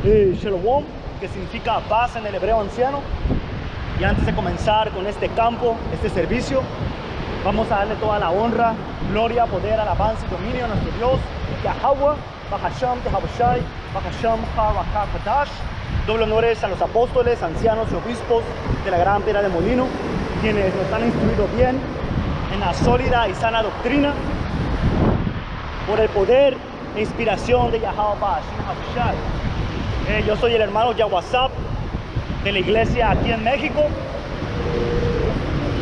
Shalom, que significa paz en el hebreo anciano. Y antes de comenzar con este campo, este servicio, vamos a darle toda la honra, gloria, poder, alabanza y dominio a nuestro Dios, Yahweh, Bahasham, Tehaboshai, Bahasham, Ha-Kadash. Doble honores a los apóstoles, ancianos y obispos de la Gran Piedra de Molino, quienes nos han instruido bien en la sólida y sana doctrina, por el poder e inspiración de Yahweh Bahasham. Yo soy el hermano Yawasap de la iglesia aquí en México.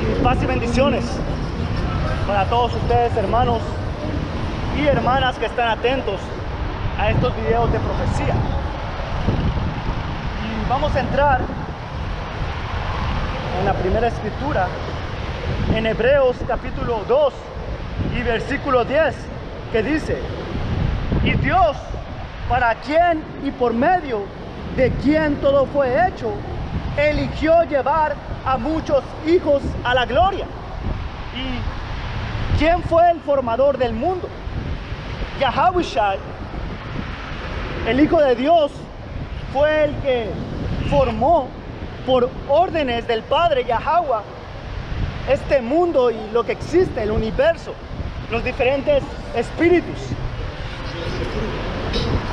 Y paz y bendiciones para todos ustedes, hermanos y hermanas que están atentos a estos videos de profecía. Y vamos a entrar en la primera escritura, en Hebreos capítulo 2 y versículo 10, que dice: y Dios, para quien y por medio de quien todo fue hecho, eligió llevar a muchos hijos a la gloria. ¿Y quién fue el formador del mundo? Yahawashi, el Hijo de Dios, fue el que formó por órdenes del Padre Yahweh este mundo y lo que existe, el universo, los diferentes espíritus,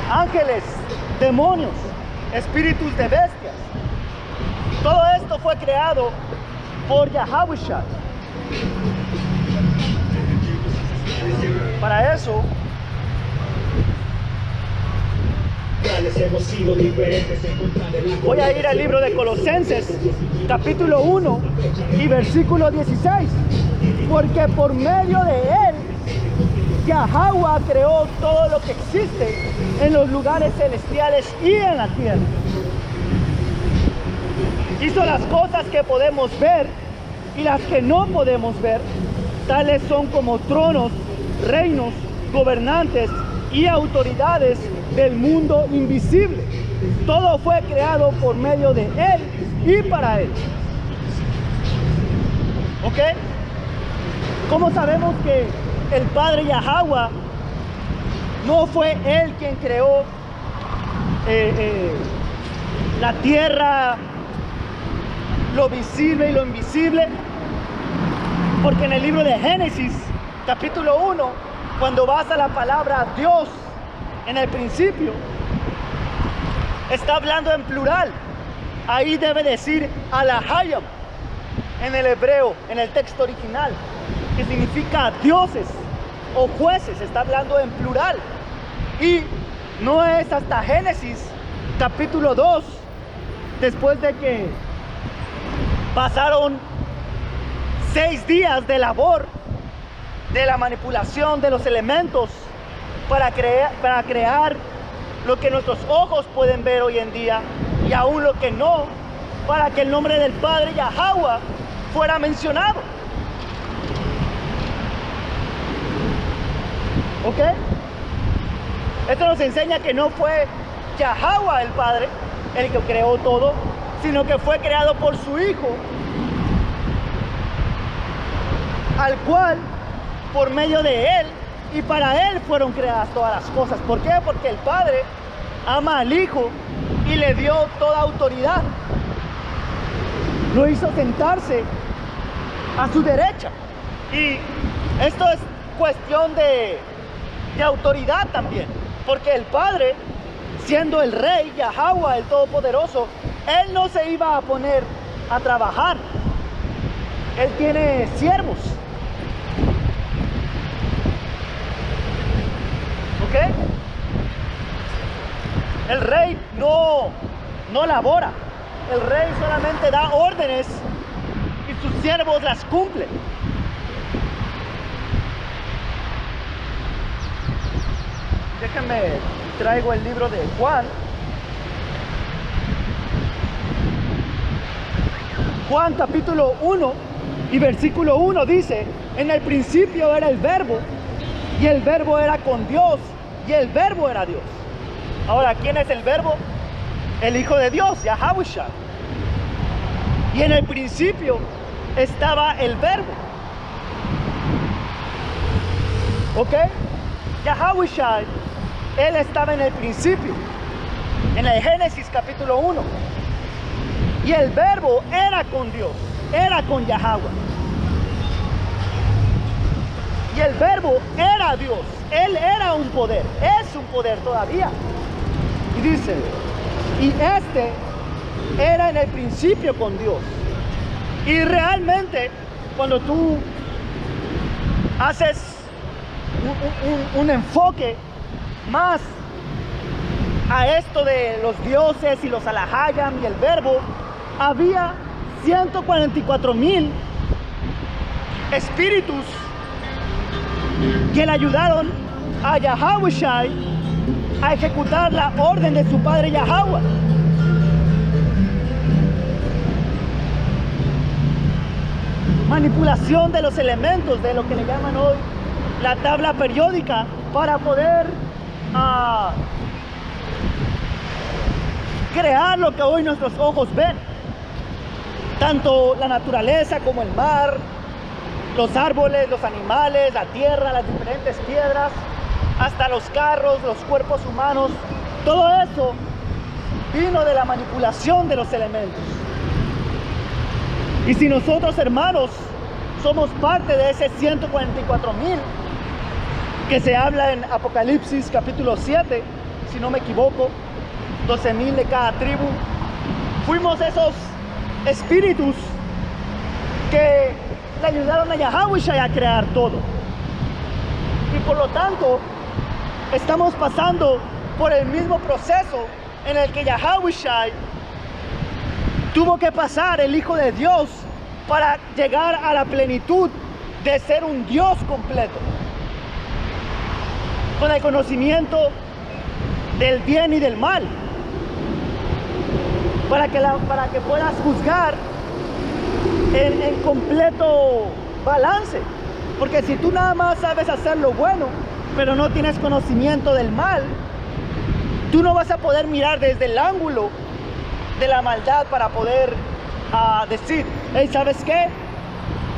ángeles, demonios, espíritus de bestias. Todo esto fue creado por Yahawashi. Para eso voy a ir al libro de Colosenses capítulo 1 y versículo 16, porque por medio de él Yahweh creó todo lo que existe en los lugares celestiales y en la tierra. Hizo las cosas que podemos ver y las que no podemos ver, tales son como tronos, reinos, gobernantes y autoridades del mundo invisible. Todo fue creado por medio de él y para él. ¿Ok? ¿Cómo sabemos que el Padre Yahweh no fue él quien creó la tierra, lo visible y lo invisible? Porque en el libro de Génesis capítulo 1, cuando vas a la palabra Dios en el principio, está hablando en plural. Ahí debe decir Alahayam en el hebreo, en el texto original, que significa dioses o jueces. Está hablando en plural. Y no es hasta Génesis capítulo 2, después de que pasaron 6 días de labor, de la manipulación de los elementos para crear lo que nuestros ojos pueden ver hoy en día y aún lo que no, para que el nombre del Padre Yahweh fuera mencionado. ¿Ok? Esto nos enseña que no fue Yahweh el Padre el que creó todo, sino que fue creado por su Hijo, al cual, por medio de él y para él fueron creadas todas las cosas. ¿Por qué? Porque el Padre ama al Hijo y le dio toda autoridad. Lo hizo sentarse a su derecha. Y esto es cuestión de autoridad también, porque el Padre, siendo el Rey, Yahweh, el Todopoderoso, él no se iba a poner a trabajar. Él tiene siervos. ¿Ok? El Rey no labora. El Rey solamente da órdenes y sus siervos las cumplen. Déjenme, traigo el libro de Juan. Juan capítulo 1 y versículo 1 dice: en el principio era el verbo, y el verbo era con Dios, y el verbo era Dios. Ahora, ¿quién es el verbo? El Hijo de Dios, Yahawashi. Y en el principio estaba el verbo. ¿Ok? Yahawashi, él estaba en el principio. en el Génesis capítulo 1. Y el verbo era con Dios, era con Yahweh. Y el verbo era Dios, Él era un poder, es un poder todavía. Y dice, y este era en el principio con Dios. Y realmente, cuando tú haces un enfoque más a esto de los dioses y los Alahayam y el verbo, había 144,000 espíritus que le ayudaron a Yahawashi a ejecutar la orden de su padre Yahweh. Manipulación de los elementos, de lo que le llaman hoy la tabla periódica, para poder crear lo que hoy nuestros ojos ven. Tanto la naturaleza como el mar, los árboles, los animales, la tierra, las diferentes piedras, hasta los carros, los cuerpos humanos. Todo eso vino de la manipulación de los elementos. Y si nosotros, hermanos, somos parte de ese 144,000 que se habla en Apocalipsis capítulo 7, si no me equivoco, 12,000 de cada tribu, fuimos esos espíritus que le ayudaron a Yahawashi a crear todo. Y por lo tanto, estamos pasando por el mismo proceso en el que Yahawashi tuvo que pasar, el Hijo de Dios, para llegar a la plenitud de ser un Dios completo, con el conocimiento del bien y del mal, para que puedas juzgar en completo balance. Porque si tú nada más sabes hacer lo bueno, pero no tienes conocimiento del mal, tú no vas a poder mirar desde el ángulo de la maldad para poder decir, hey, ¿sabes qué?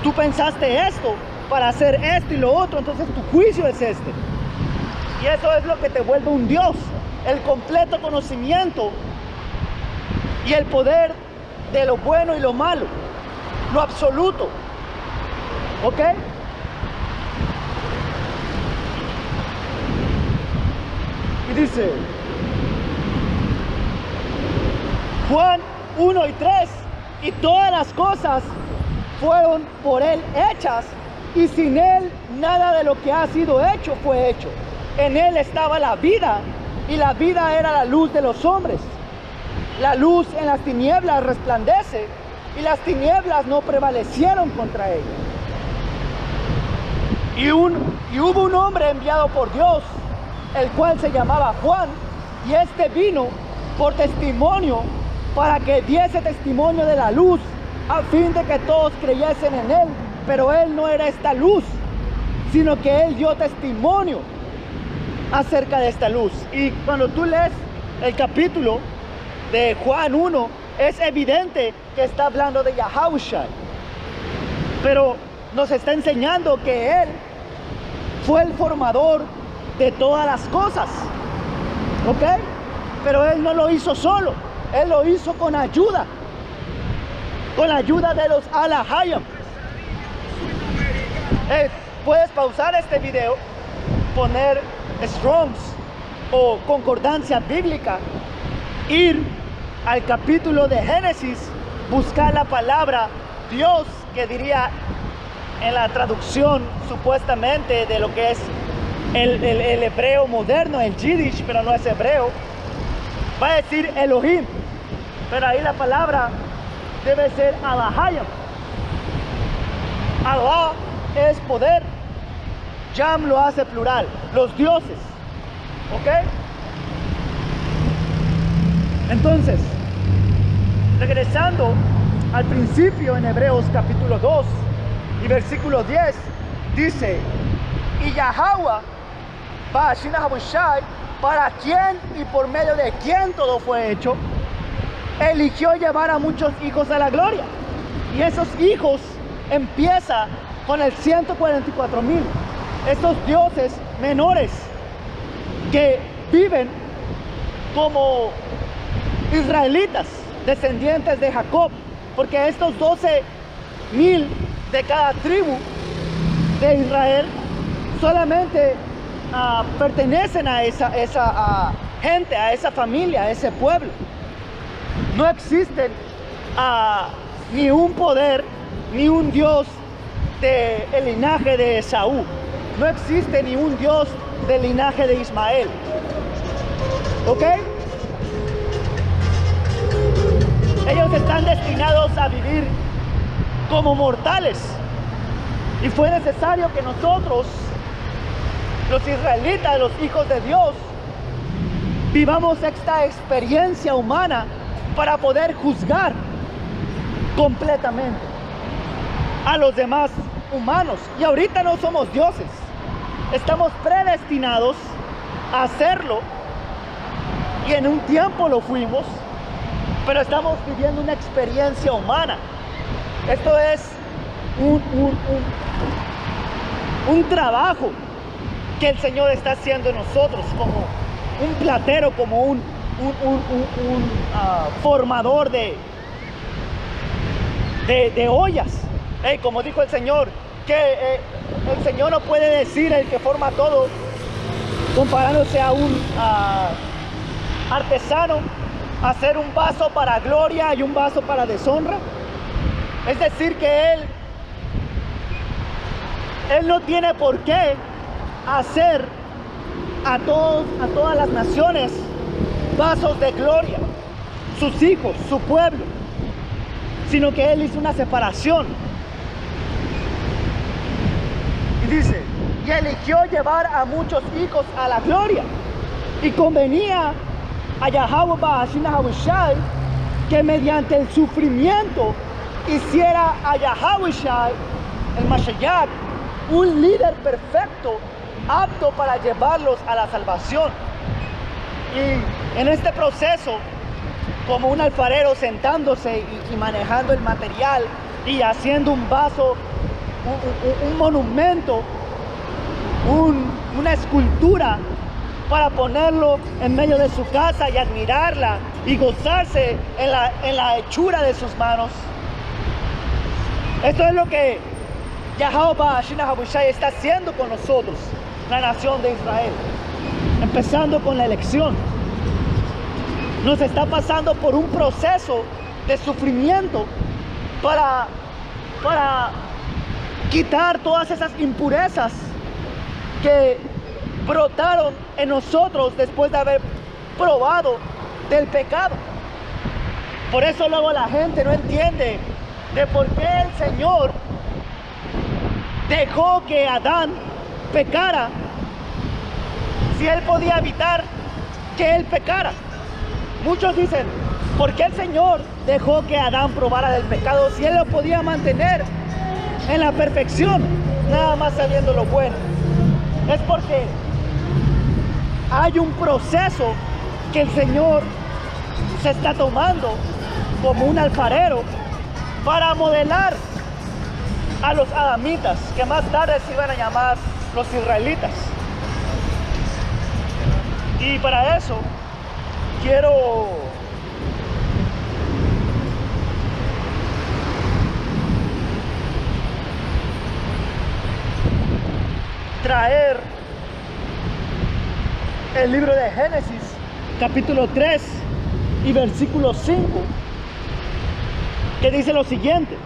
Tú pensaste esto para hacer esto y lo otro, entonces tu juicio es este. Y eso es lo que te vuelve un Dios, el completo conocimiento y el poder de lo bueno y lo malo, lo absoluto. ¿Ok? Y dice Juan 1 y 3, y todas las cosas fueron por Él hechas, y sin Él nada de lo que ha sido hecho fue hecho. En Él estaba la vida, y la vida era la luz de los hombres. La luz en las tinieblas resplandece, y las tinieblas no prevalecieron contra ella. Y hubo un hombre enviado por Dios, el cual se llamaba Juan, y este vino por testimonio, para que diese testimonio de la luz, a fin de que todos creyesen en él. Pero él no era esta luz, sino que él dio testimonio acerca de esta luz. Y cuando tú lees el capítulo de Juan 1, es evidente que está hablando de Yahawashi, pero nos está enseñando que él fue el formador de todas las cosas, ¿ok? Pero él no lo hizo solo, él lo hizo con la ayuda de los Alahayam. Puedes pausar este video, poner Strongs o concordancia bíblica, ir al capítulo de Génesis, buscar la palabra Dios, que diría en la traducción supuestamente de lo que es el hebreo moderno, el Yiddish, pero no es hebreo, va a decir Elohim, pero ahí la palabra debe ser Alahayam. Allah es poder, Yam lo hace plural, los dioses, ¿ok? Entonces, regresando al principio en Hebreos capítulo 2 y versículo 10, dice, y Yahweh, para quien y por medio de quien todo fue hecho, eligió llevar a muchos hijos a la gloria. Y esos hijos empieza con el 144,000, estos dioses menores que viven como israelitas, descendientes de Jacob, porque estos 12,000 de cada tribu de Israel solamente pertenecen a esa gente, a esa familia, a ese pueblo. No existen ni un poder, ni un Dios del linaje de Esaú. No existe ni un Dios del linaje de Ismael. ¿Ok? Ellos están destinados a vivir como mortales. Y fue necesario que nosotros, los israelitas, los hijos de Dios, vivamos esta experiencia humana para poder juzgar completamente a los demás humanos. Y ahorita no somos dioses. Estamos predestinados a hacerlo. Y en un tiempo lo fuimos. Pero estamos viviendo una experiencia humana. Esto es un trabajo que el Señor está haciendo en nosotros, como un platero, como un formador de ollas. Como dijo el Señor, que el Señor no puede decir el que forma todo, comparándose a un artesano, hacer un vaso para gloria y un vaso para deshonra. Es decir, que Él no tiene por qué hacer a todas las naciones vasos de gloria, sus hijos, su pueblo, sino que Él hizo una separación. Y dice, y eligió llevar a muchos hijos a la gloria, y convenía a Yahweh Ba'ashim Nahahushai que mediante el sufrimiento hiciera a Yahahushai, el Mashiach, un líder perfecto, apto para llevarlos a la salvación. Y en este proceso, como un alfarero sentándose y manejando el material y haciendo un vaso, un monumento, una escultura, para ponerlo en medio de su casa y admirarla y gozarse en la hechura de sus manos. Esto es lo que Yahweh Ba'ashim Nahahushai está haciendo con nosotros, la nación de Israel, empezando con la elección. Nos está pasando por un proceso de sufrimiento para quitar todas esas impurezas que brotaron en nosotros después de haber probado del pecado. Por eso luego la gente no entiende de por qué el Señor dejó que Adán pecara si Él podía evitar que él pecara. Muchos dicen, ¿por qué el Señor dejó que Adán probara del pecado si Él lo podía mantener en la perfección, nada más sabiendo lo bueno? Es porque hay un proceso que el Señor se está tomando como un alfarero para modelar a los adamitas, que más tarde se iban a llamar los israelitas. Y para eso quiero traer el libro de Génesis, capítulo 3 y versículo 5, que dice lo siguiente.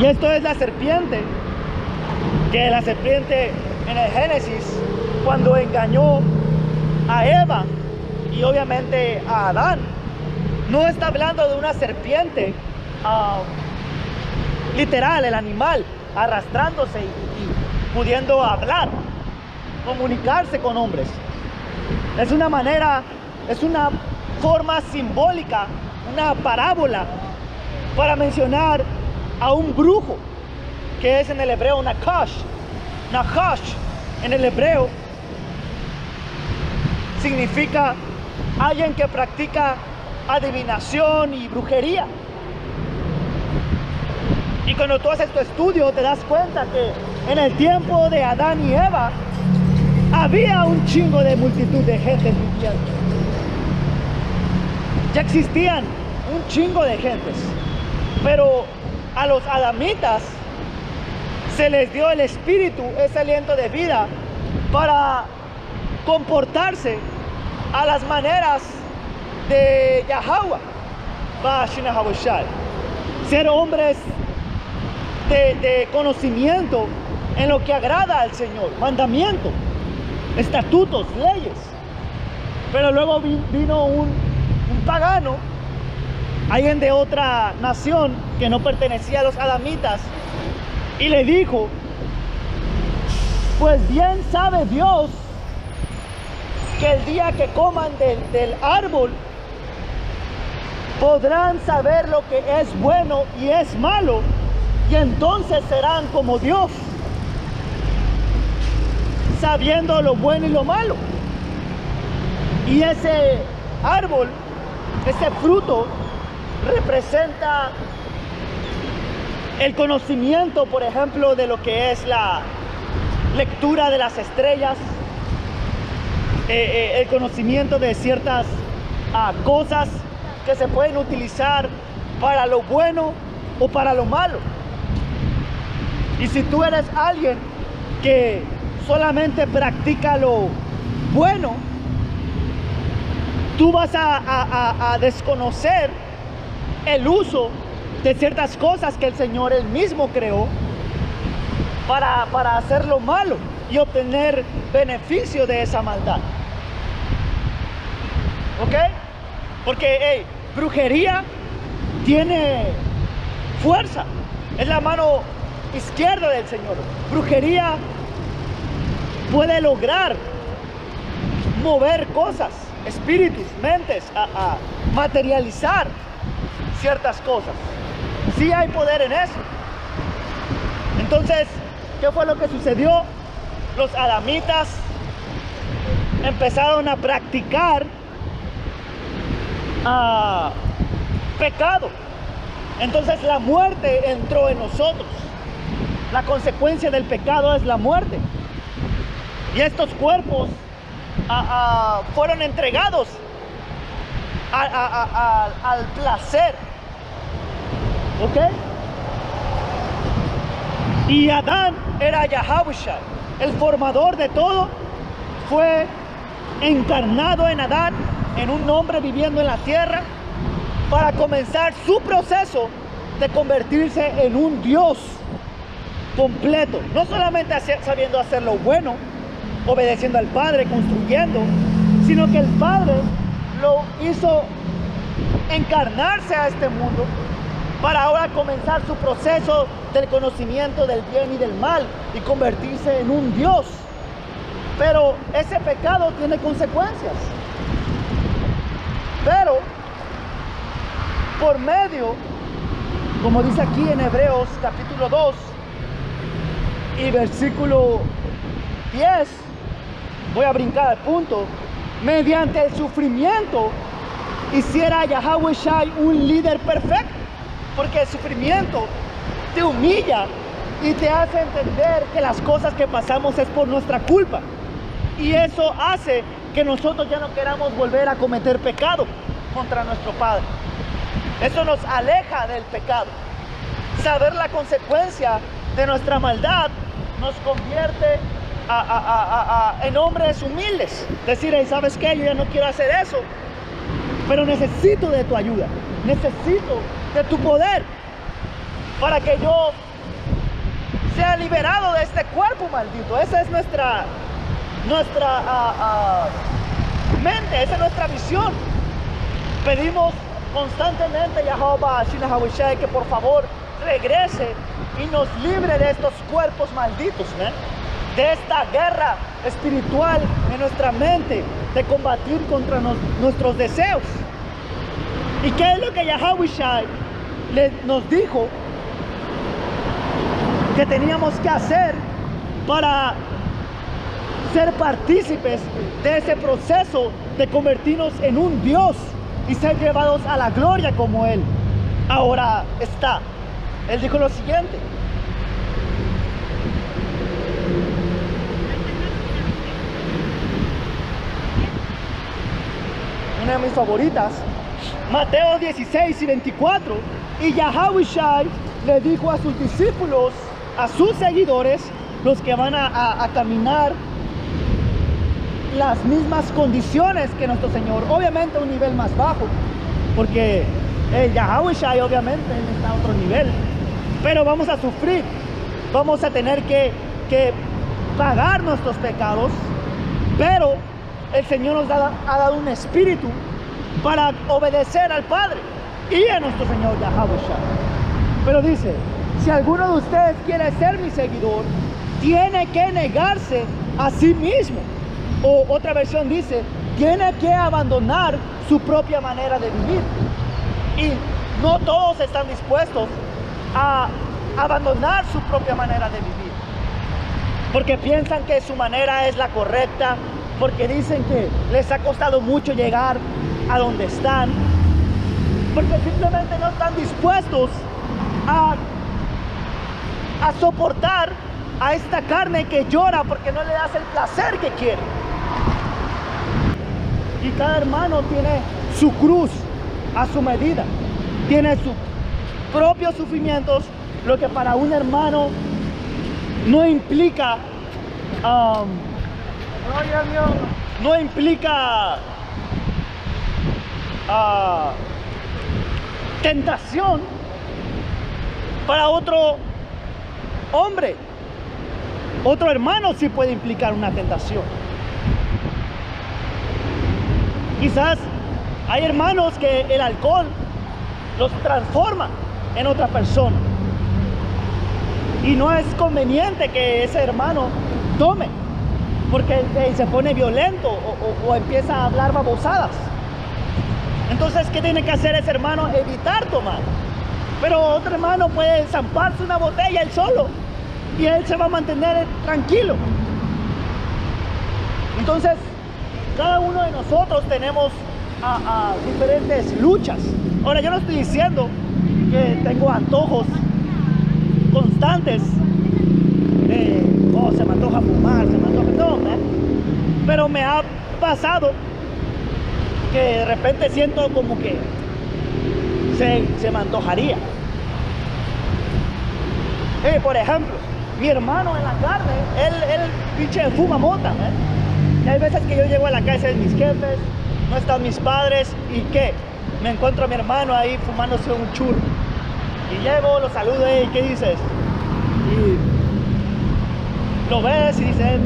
Y esto es la serpiente, que la serpiente en el Génesis, cuando engañó a Eva y obviamente a Adán, no está hablando de una serpiente literal, el animal arrastrándose y pudiendo hablar, comunicarse con hombres. Es una manera, es una forma simbólica, una parábola para mencionar a un brujo, que es en el hebreo Nakash. Nakash en el hebreo significa alguien que practica adivinación y brujería. Y cuando tú haces tu estudio te das cuenta que en el tiempo de Adán y Eva había un chingo de multitud de gente viviendo. Ya existían un chingo de gentes, pero a los adamitas se les dio el espíritu, ese aliento de vida para comportarse a las maneras de Yahweh, ser hombres de conocimiento en lo que agrada al Señor, mandamientos, estatutos, leyes. Pero luego vino un pagano, alguien de otra nación que no pertenecía a los adamitas, y le dijo: pues bien sabe Dios que el día que coman del árbol podrán saber lo que es bueno y es malo, y entonces serán como Dios, sabiendo lo bueno y lo malo. Y ese árbol, ese fruto, representa el conocimiento, por ejemplo, de lo que es la lectura de las estrellas, el conocimiento de ciertas cosas que se pueden utilizar para lo bueno o para lo malo. Y si tú eres alguien que solamente practica lo bueno, tú vas a desconocer el uso de ciertas cosas que el Señor él mismo creó para hacer lo malo y obtener beneficio de esa maldad. ¿Ok? Porque brujería tiene fuerza, es la mano izquierda del Señor. Brujería puede lograr mover cosas, espíritus, mentes, a materializar ciertas cosas. Sí hay poder en eso. Entonces, ¿qué fue lo que sucedió? Los adamitas empezaron a practicar pecado. Entonces la muerte entró en nosotros. La consecuencia del pecado es la muerte. Y estos cuerpos fueron entregados al placer. ¿Ok? Y Adán era Yahushua, el formador de todo. Fue encarnado en Adán, en un hombre viviendo en la tierra, para comenzar su proceso de convertirse en un Dios completo. No solamente sabiendo hacer lo bueno, obedeciendo al Padre, construyendo, sino que el Padre lo hizo encarnarse a este mundo para ahora comenzar su proceso del conocimiento del bien y del mal y convertirse en un Dios. Pero ese pecado tiene consecuencias. Pero por medio, como dice aquí en Hebreos capítulo 2 y versículo 10, voy a brincar al punto, mediante el sufrimiento hiciera Yahweh Shai un líder perfecto, porque el sufrimiento te humilla y te hace entender que las cosas que pasamos es por nuestra culpa, y eso hace que nosotros ya no queramos volver a cometer pecado contra nuestro Padre. Eso nos aleja del pecado. Saber la consecuencia de nuestra maldad nos convierte en hombres humildes. Decir: hey, ¿sabes qué? Yo ya no quiero hacer eso, pero necesito de tu ayuda, necesito de tu poder para que yo sea liberado de este cuerpo maldito. Esa es nuestra mente, esa es nuestra visión. Pedimos constantemente a Yahweh que por favor regrese y nos libre de estos cuerpos malditos, de esta guerra espiritual en nuestra mente, de combatir contra nuestros deseos. ¿Y qué es lo que Yahweh nos dijo que teníamos que hacer para ser partícipes de ese proceso de convertirnos en un Dios y ser llevados a la gloria como Él ahora está? Él dijo lo siguiente: una de mis favoritas, Mateo 16 y 24. Y Yahawashi le dijo a sus discípulos, a sus seguidores, los que van a caminar las mismas condiciones que nuestro Señor, obviamente a un nivel más bajo, porque el Yahawashi obviamente está a otro nivel, pero vamos a sufrir, vamos a tener que pagar nuestros pecados, pero el Señor nos ha dado un espíritu para obedecer al Padre y a nuestro Señor Yahawashi. Pero dice, si alguno de ustedes quiere ser mi seguidor, tiene que negarse a sí mismo. O otra versión dice, tiene que abandonar su propia manera de vivir. Y no todos están dispuestos a abandonar su propia manera de vivir, porque piensan que su manera es la correcta, porque dicen que les ha costado mucho llegar a donde están, porque simplemente no están dispuestos a soportar a esta carne que llora porque no le das el placer que quiere. Y cada hermano tiene su cruz a su medida, tiene sus propios sufrimientos, lo que para un hermano no implica tentación, para otro hombre, otro hermano sí puede implicar una tentación. Quizás hay hermanos que el alcohol los transforma en otra persona y no es conveniente que ese hermano tome, porque se pone violento o empieza a hablar babosadas. Entonces, ¿qué tiene que hacer ese hermano? Evitar tomar. Pero otro hermano puede zamparse una botella él solo y él se va a mantener tranquilo. Entonces, cada uno de nosotros tenemos diferentes luchas. Ahora, yo no estoy diciendo que tengo antojos constantes de, oh, se me antoja fumar, se me antoja, no, pero me ha pasado que de repente siento como que se me antojaría. Por ejemplo, mi hermano en la carne, él pinche fuma mota, y hay veces que yo llego a la casa de mis jefes, no están mis padres, y ¿qué? Me encuentro a mi hermano ahí fumándose un churro. Y llego, lo saludo, y ¿qué dices? Y lo ves y dices,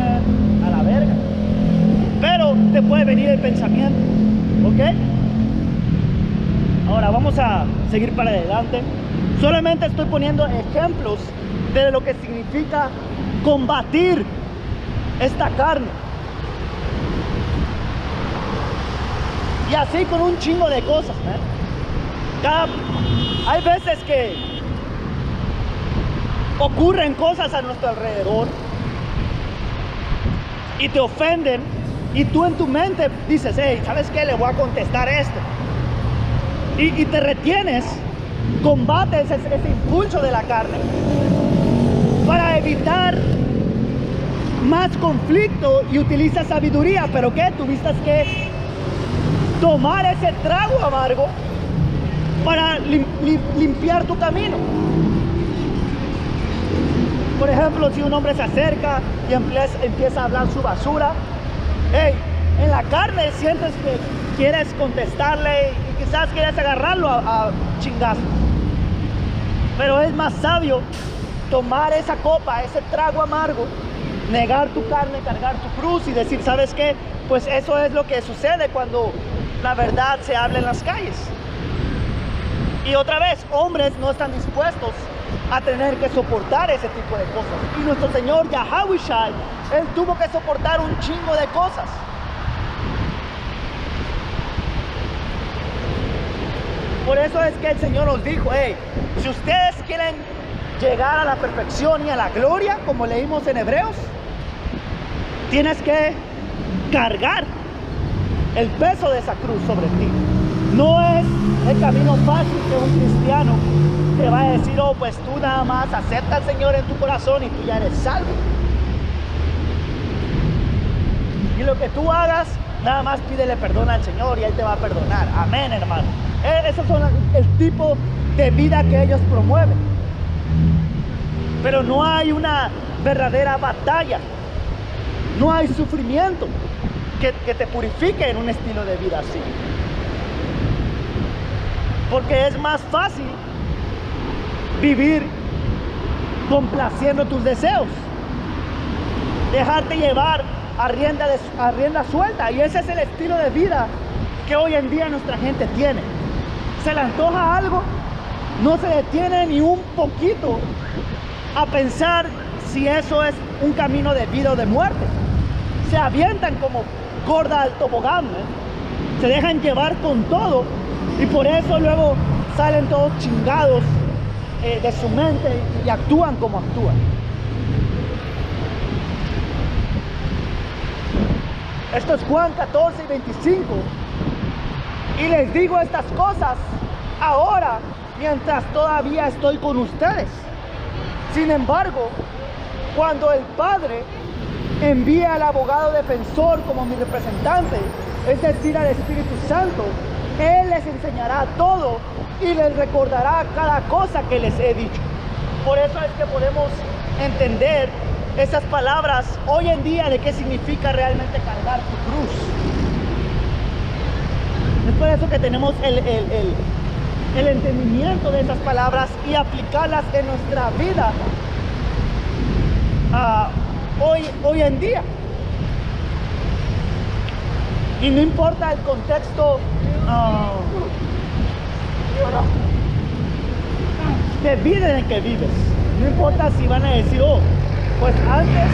a la verga. Pero te puede venir el pensamiento, ¿ok? Ahora vamos a seguir para adelante. Solamente estoy poniendo ejemplos de lo que significa combatir esta carne. Y así con un chingo de cosas, hay veces que ocurren cosas a nuestro alrededor y te ofenden, y tú en tu mente dices, hey, ¿sabes qué? Le voy a contestar esto. Y te retienes, combates ese impulso de la carne para evitar más conflicto y utilizas sabiduría. ¿Pero qué? Tuviste que tomar ese trago amargo para limpiar tu camino. Por ejemplo, si un hombre se acerca y empieza a hablar su basura, hey, en la carne sientes que quieres contestarle y quizás quieres agarrarlo a chingazo, pero es más sabio tomar esa copa, ese trago amargo, negar tu carne, cargar tu cruz y decir, ¿sabes qué? Pues eso es lo que sucede cuando la verdad se habla en las calles. Y otra vez, hombres no están dispuestos a tener que soportar ese tipo de cosas. Y nuestro Señor Yahawashi, Él tuvo que soportar un chingo de cosas. Por eso es que el Señor nos dijo, hey, si ustedes quieren llegar a la perfección y a la gloria, como leímos en Hebreos, tienes que cargar el peso de esa cruz sobre ti. No es el camino fácil que un cristiano te va a decir, oh, pues tú nada más acepta al Señor en tu corazón y tú ya eres salvo. Y lo que tú hagas Nada más pídele perdón al Señor y Él te va a perdonar. Amén, hermano. Esos son el tipo de vida que ellos promueven. Pero no hay una verdadera batalla. No hay sufrimiento que te purifique en un estilo de vida así. Porque es más fácil vivir complaciendo tus deseos, dejarte llevar a rienda suelta. Y ese es el estilo de vida que hoy en día nuestra gente tiene. Se le antoja algo, no se detiene ni un poquito a pensar si eso es un camino de vida o de muerte. Se avientan como gorda al tobogán, se dejan llevar con todo, y por eso luego salen todos chingados de su mente y actúan como actúan. Esto es Juan 14 y 25. Y les digo estas cosas ahora, mientras todavía estoy con ustedes. Sin embargo, cuando el Padre envíe al abogado defensor como mi representante, es decir, al Espíritu Santo, Él les enseñará todo y les recordará cada cosa que les he dicho. Por eso es que podemos entender esas palabras hoy en día de qué significa realmente cargar tu cruz. Es por eso que tenemos el entendimiento de esas palabras y aplicarlas en nuestra vida hoy en día. Y no importa el contexto de vida en el que vives. No importa si van a decir, oh, pues antes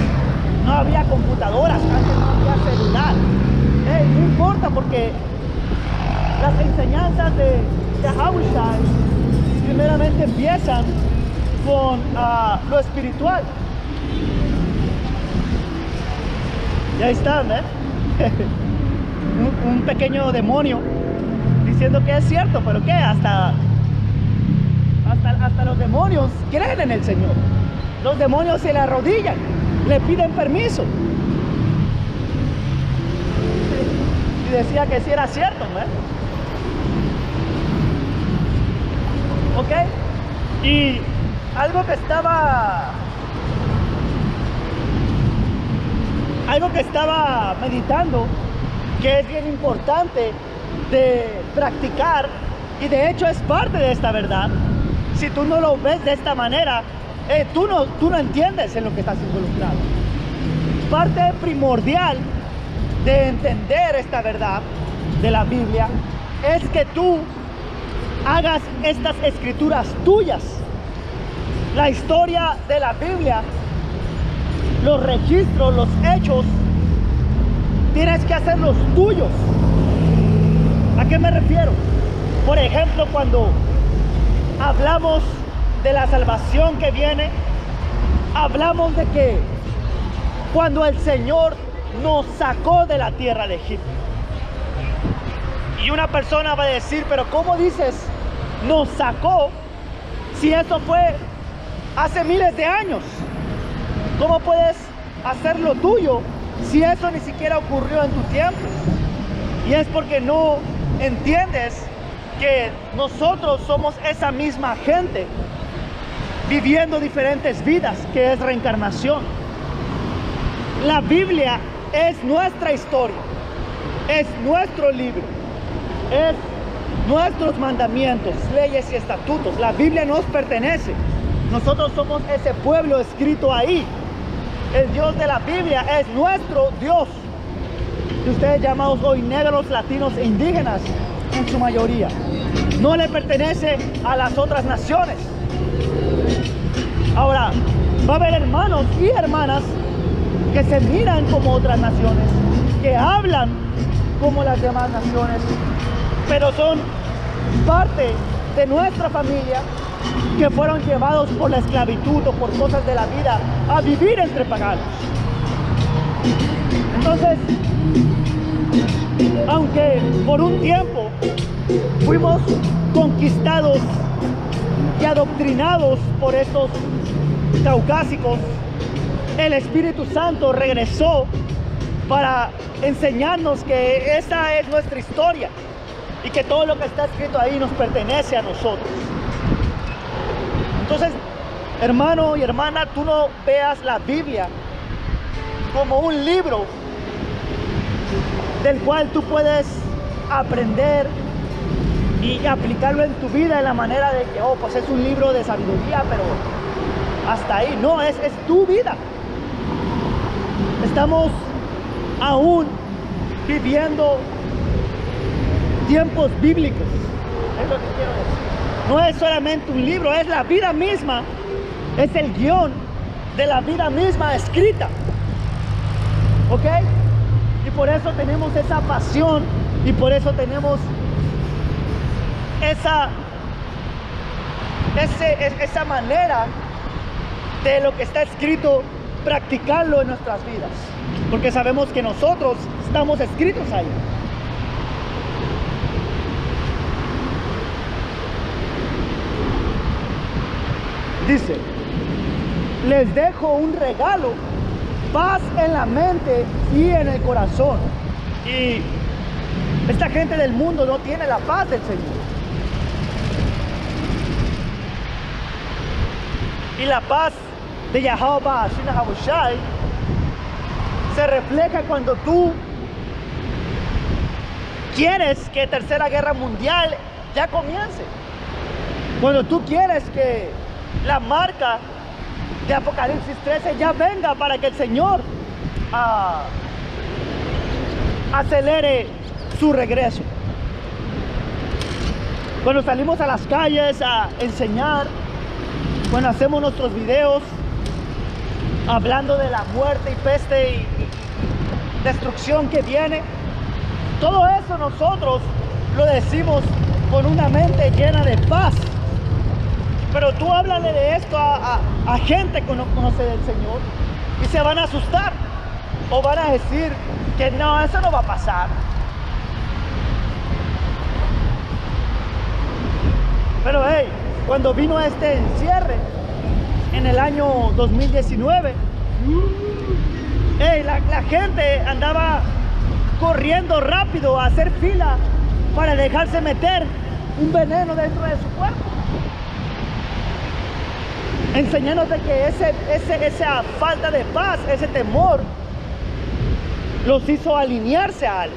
no había computadoras, antes no había celular. No importa, porque las enseñanzas de Haushai primeramente empiezan con lo espiritual. Y ahí están, un pequeño demonio diciendo que es cierto, pero que hasta los demonios creen en el Señor. Los demonios se le arrodillan, le piden permiso. Y decía que sí era cierto, ¿ok? Y algo que estaba meditando, que es bien importante de practicar, y de hecho es parte de esta verdad. Si tú no lo ves de esta manera, tú no entiendes en lo que estás involucrado. Parte primordial de entender esta verdad de la Biblia es que tú hagas estas escrituras tuyas. La historia de la Biblia, los registros, los hechos, tienes que hacerlos tuyos. ¿A qué me refiero? Por ejemplo, cuando hablamos de la salvación que viene, hablamos de que cuando el Señor nos sacó de la tierra de Egipto. Y una persona va a decir, pero ¿cómo dices nos sacó si eso fue hace miles de años? ¿Cómo puedes hacerlo tuyo si eso ni siquiera ocurrió en tu tiempo? Y es porque no entiendes que nosotros somos esa misma gente viviendo diferentes vidas, que es reencarnación. La Biblia es nuestra historia, es nuestro libro, es nuestros mandamientos, leyes y estatutos. La Biblia nos pertenece. Nosotros somos ese pueblo escrito ahí. El Dios de la Biblia es nuestro Dios, que ustedes llamados hoy negros, latinos e indígenas en su mayoría. No le pertenece a las otras naciones. Ahora, va a haber hermanos y hermanas que se miran como otras naciones, que hablan como las demás naciones, pero son parte de nuestra familia, que fueron llevados por la esclavitud o por cosas de la vida a vivir entre paganos. Entonces, aunque por un tiempo fuimos conquistados y adoctrinados por estos caucásicos, el Espíritu Santo regresó para enseñarnos que esa es nuestra historia y que todo lo que está escrito ahí nos pertenece a nosotros. Entonces, hermano y hermana, tú no veas la Biblia como un libro del cual tú puedes aprender y aplicarlo en tu vida de la manera de que, oh, pues es un libro de sabiduría, pero hasta ahí. No, es tu vida. Estamos aún viviendo tiempos bíblicos. Es lo que quiero decir. No es solamente un libro, es la vida misma. Es el guión de la vida misma escrita. ¿Ok? Y por eso tenemos esa pasión y por eso tenemos esa manera de lo que está escrito, practicarlo en nuestras vidas, porque sabemos que nosotros estamos escritos ahí. Dice: les dejo un regalo, paz en la mente y en el corazón. Y esta gente del mundo no tiene la paz del Señor. Y la paz de Yahweh Hashem Habushai se refleja cuando tú quieres que Tercera Guerra Mundial ya comience. Cuando tú quieres que la marca de Apocalipsis 13 ya venga para que el Señor acelere su regreso. Cuando salimos a las calles a enseñar, cuando hacemos nuestros videos hablando de la muerte y peste y destrucción que viene, todo eso nosotros lo decimos con una mente llena de paz. Pero tú háblale de esto a gente que no conoce del Señor y se van a asustar o van a decir que no, eso no va a pasar. Pero hey, cuando vino este encierre en el año 2019, hey, la gente andaba corriendo rápido a hacer fila para dejarse meter un veneno dentro de su cuerpo, enseñándote que esa falta de paz, ese temor, los hizo alinearse a algo.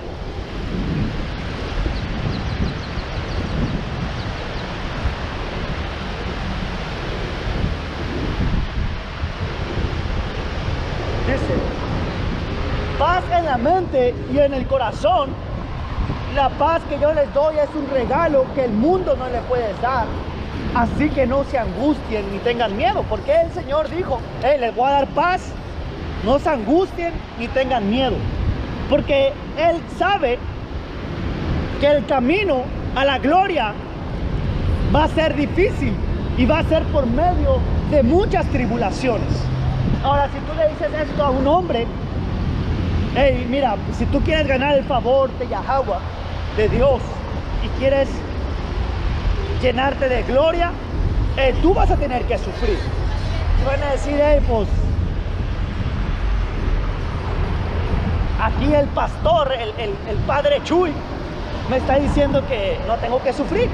Dice: paz en la mente y en el corazón. La paz que yo les doy es un regalo que el mundo no le puede dar. Así que no se angustien ni tengan miedo, porque el Señor dijo: hey, les voy a dar paz, no se angustien ni tengan miedo, porque Él sabe que el camino a la gloria va a ser difícil y va a ser por medio de muchas tribulaciones. Ahora, si tú le dices esto a un hombre, hey, mira, si tú quieres ganar el favor de Yahweh, de Dios, y quieres llenarte de gloria, tú vas a tener que sufrir. Te van a decir: hey, pues aquí el pastor, el padre Chuy, me está diciendo que no tengo que sufrir,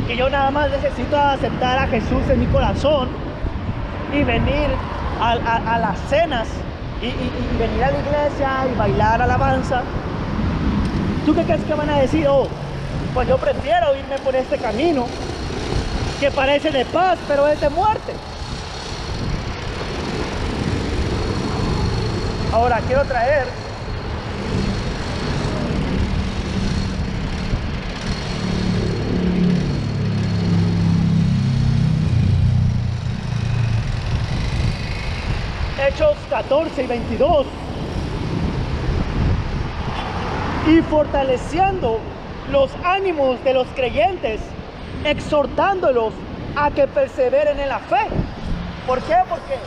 que yo nada más necesito aceptar a Jesús en mi corazón y venir a las cenas y venir a la iglesia y bailar alabanza. ¿Tú qué crees que van a decir? Oh, pues yo prefiero irme por este camino que parece de paz, pero es de muerte. Ahora quiero traer Hechos 14 y 22. Y fortaleciendo los ánimos de los creyentes, exhortándolos a que perseveren en la fe. ¿Por qué? Porque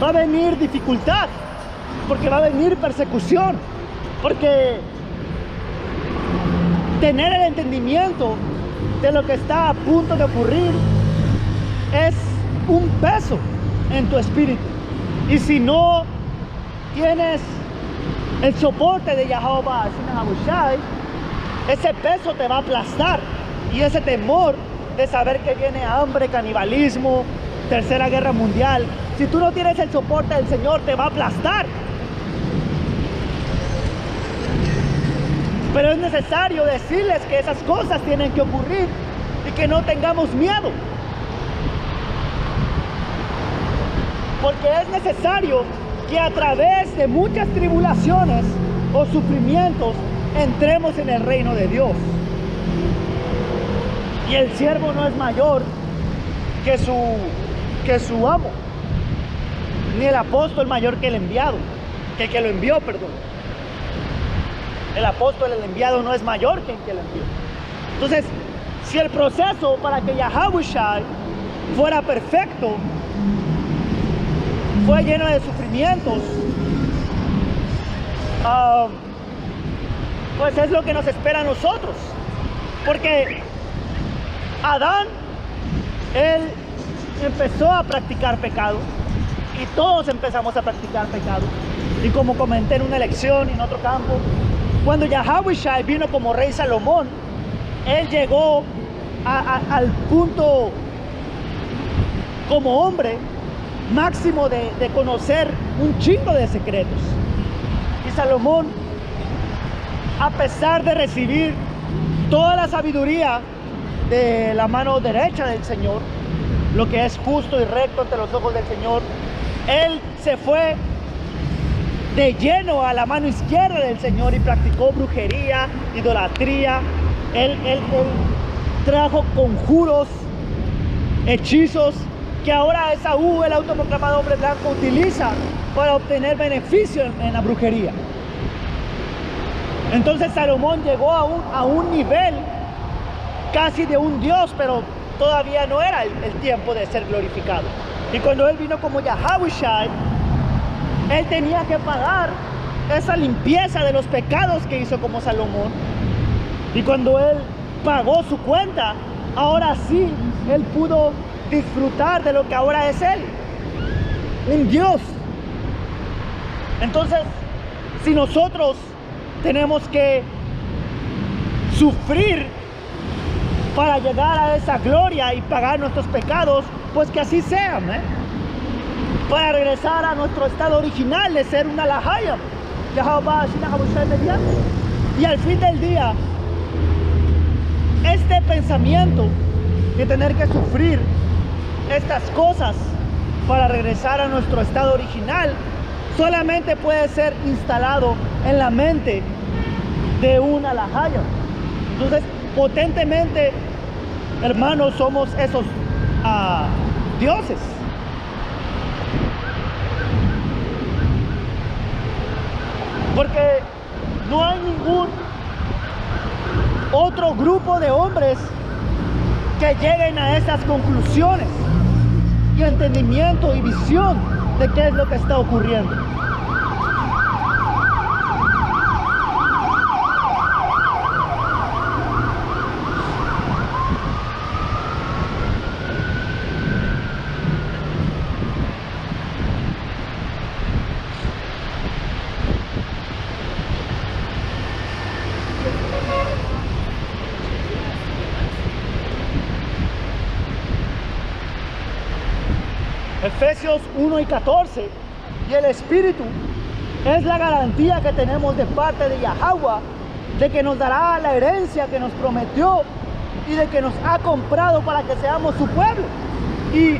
va a venir dificultad, porque va a venir persecución, porque tener el entendimiento de lo que está a punto de ocurrir es un peso en tu espíritu. Y si no tienes El soporte de Yahweh Shai, ese peso te va a aplastar. Y ese temor de saber que viene hambre, canibalismo, tercera guerra mundial, si tú no tienes el soporte del Señor, te va a aplastar. Pero es necesario decirles que esas cosas tienen que ocurrir y que no tengamos miedo. Porque es necesario que a través de muchas tribulaciones o sufrimientos entremos en el reino de Dios. Y el siervo no es mayor que su amo, ni el apóstol mayor que el enviado, que el que lo envió, perdón. El apóstol, el enviado, no es mayor que el que lo envió. Entonces, si el proceso para que Yahawashi fuera perfecto fue lleno de sufrimientos, pues es lo que nos espera a nosotros. Porque Adán, él empezó a practicar pecado y todos empezamos a practicar pecado. Y como comenté en una lección y en otro campo, cuando Yahawashi vino como rey Salomón, él llegó al punto como hombre máximo de conocer un chingo de secretos. Y Salomón, a pesar de recibir toda la sabiduría de la mano derecha del Señor, lo que es justo y recto ante los ojos del Señor, él se fue de lleno a la mano izquierda del Señor y practicó brujería, idolatría. Él trajo conjuros, hechizos que ahora Esaú, el autoproclamado hombre blanco, utiliza para obtener beneficio en la brujería. Entonces Salomón llegó a un nivel casi de un Dios, pero todavía no era el tiempo de ser glorificado. Y cuando él vino como Yahawashi, él tenía que pagar esa limpieza de los pecados que hizo como Salomón. Y cuando él pagó su cuenta, ahora sí, él pudo disfrutar de lo que ahora es él, un Dios. Entonces, si nosotros tenemos que sufrir para llegar a esa gloria y pagar nuestros pecados, pues que así sea, para regresar a nuestro estado original de ser una Lahayam, y al fin del día, este pensamiento de tener que sufrir estas cosas para regresar a nuestro estado original solamente puede ser instalado en la mente de una Lahayam. Entonces, potentemente, hermanos, somos esos dioses. Porque no hay ningún otro grupo de hombres que lleguen a esas conclusiones y entendimiento y visión de qué es lo que está ocurriendo. Efesios 1 y 14, y el Espíritu es la garantía que tenemos de parte de Yahweh de que nos dará la herencia que nos prometió y de que nos ha comprado para que seamos su pueblo. Y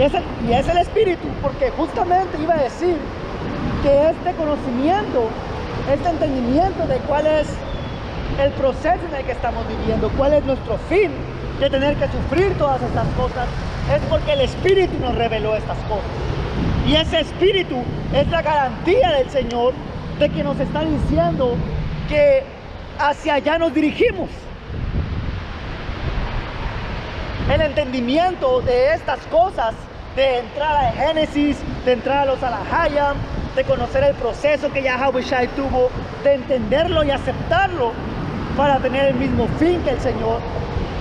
es el Espíritu, porque justamente iba a decir que este conocimiento, este entendimiento de cuál es el proceso en el que estamos viviendo, cuál es nuestro fin de tener que sufrir todas estas cosas, es porque el Espíritu nos reveló estas cosas. Y ese Espíritu es la garantía del Señor de que nos está diciendo que hacia allá nos dirigimos. El entendimiento de estas cosas, de entrar a Génesis, de entrar a los Alahayam, de conocer el proceso que Yahawashi tuvo, de entenderlo y aceptarlo para tener el mismo fin que el Señor,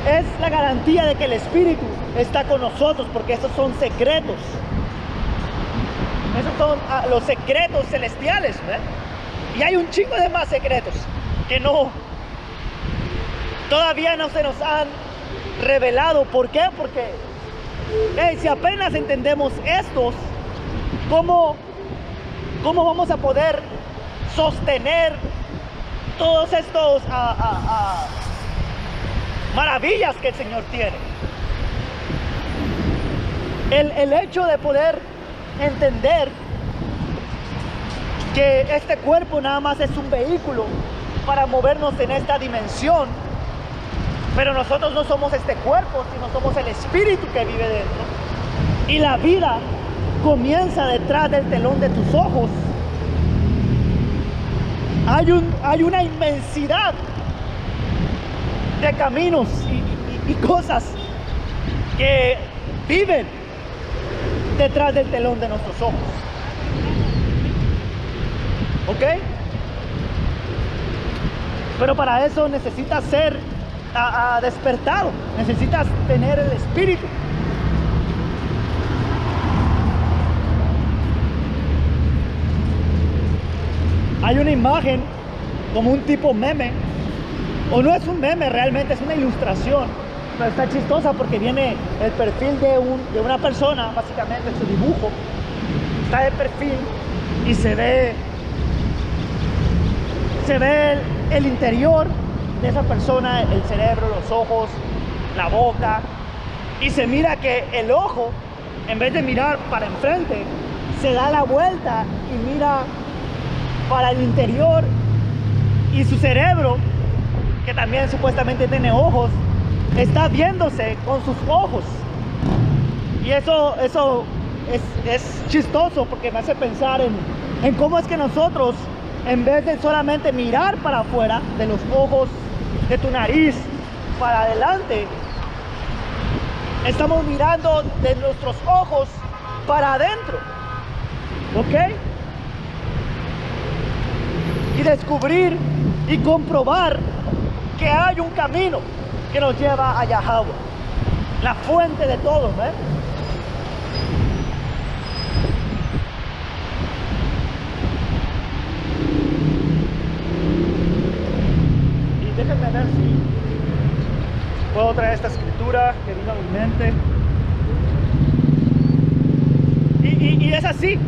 es la garantía de que el Espíritu está con nosotros, porque esos son secretos. Esos son los secretos celestiales, Y hay un chingo de más secretos que todavía no se nos han revelado. ¿Por qué? Porque si apenas entendemos estos, ¿cómo vamos a poder sostener todos estos maravillas que el Señor tiene? El hecho de poder entender que este cuerpo nada más es un vehículo para movernos en esta dimensión, pero nosotros no somos este cuerpo, sino somos el espíritu que vive dentro. Y la vida comienza detrás del telón de tus ojos. Hay una inmensidad de caminos y cosas que viven detrás del telón de nuestros ojos. ¿Ok? Pero para eso necesitas ser despertado, necesitas tener el espíritu. Hay una imagen como un tipo meme, o no es un meme, realmente es una ilustración, pero está chistosa porque viene el perfil de una persona, básicamente su dibujo está de perfil y se ve el interior de esa persona, el cerebro, los ojos, la boca, y se mira que el ojo, en vez de mirar para enfrente, se da la vuelta y mira para el interior, y su cerebro, que también supuestamente tiene ojos, está viéndose con sus ojos. Y eso es chistoso porque me hace pensar en cómo es que nosotros, en vez de solamente mirar para afuera de los ojos, de tu nariz para adelante, estamos mirando de nuestros ojos para adentro. ¿Ok? Y descubrir y comprobar que hay un camino que nos lleva a Yahweh, la fuente de todo, ¿eh? Y déjenme ver si puedo traer esta escritura que vino a mi mente. Y es así,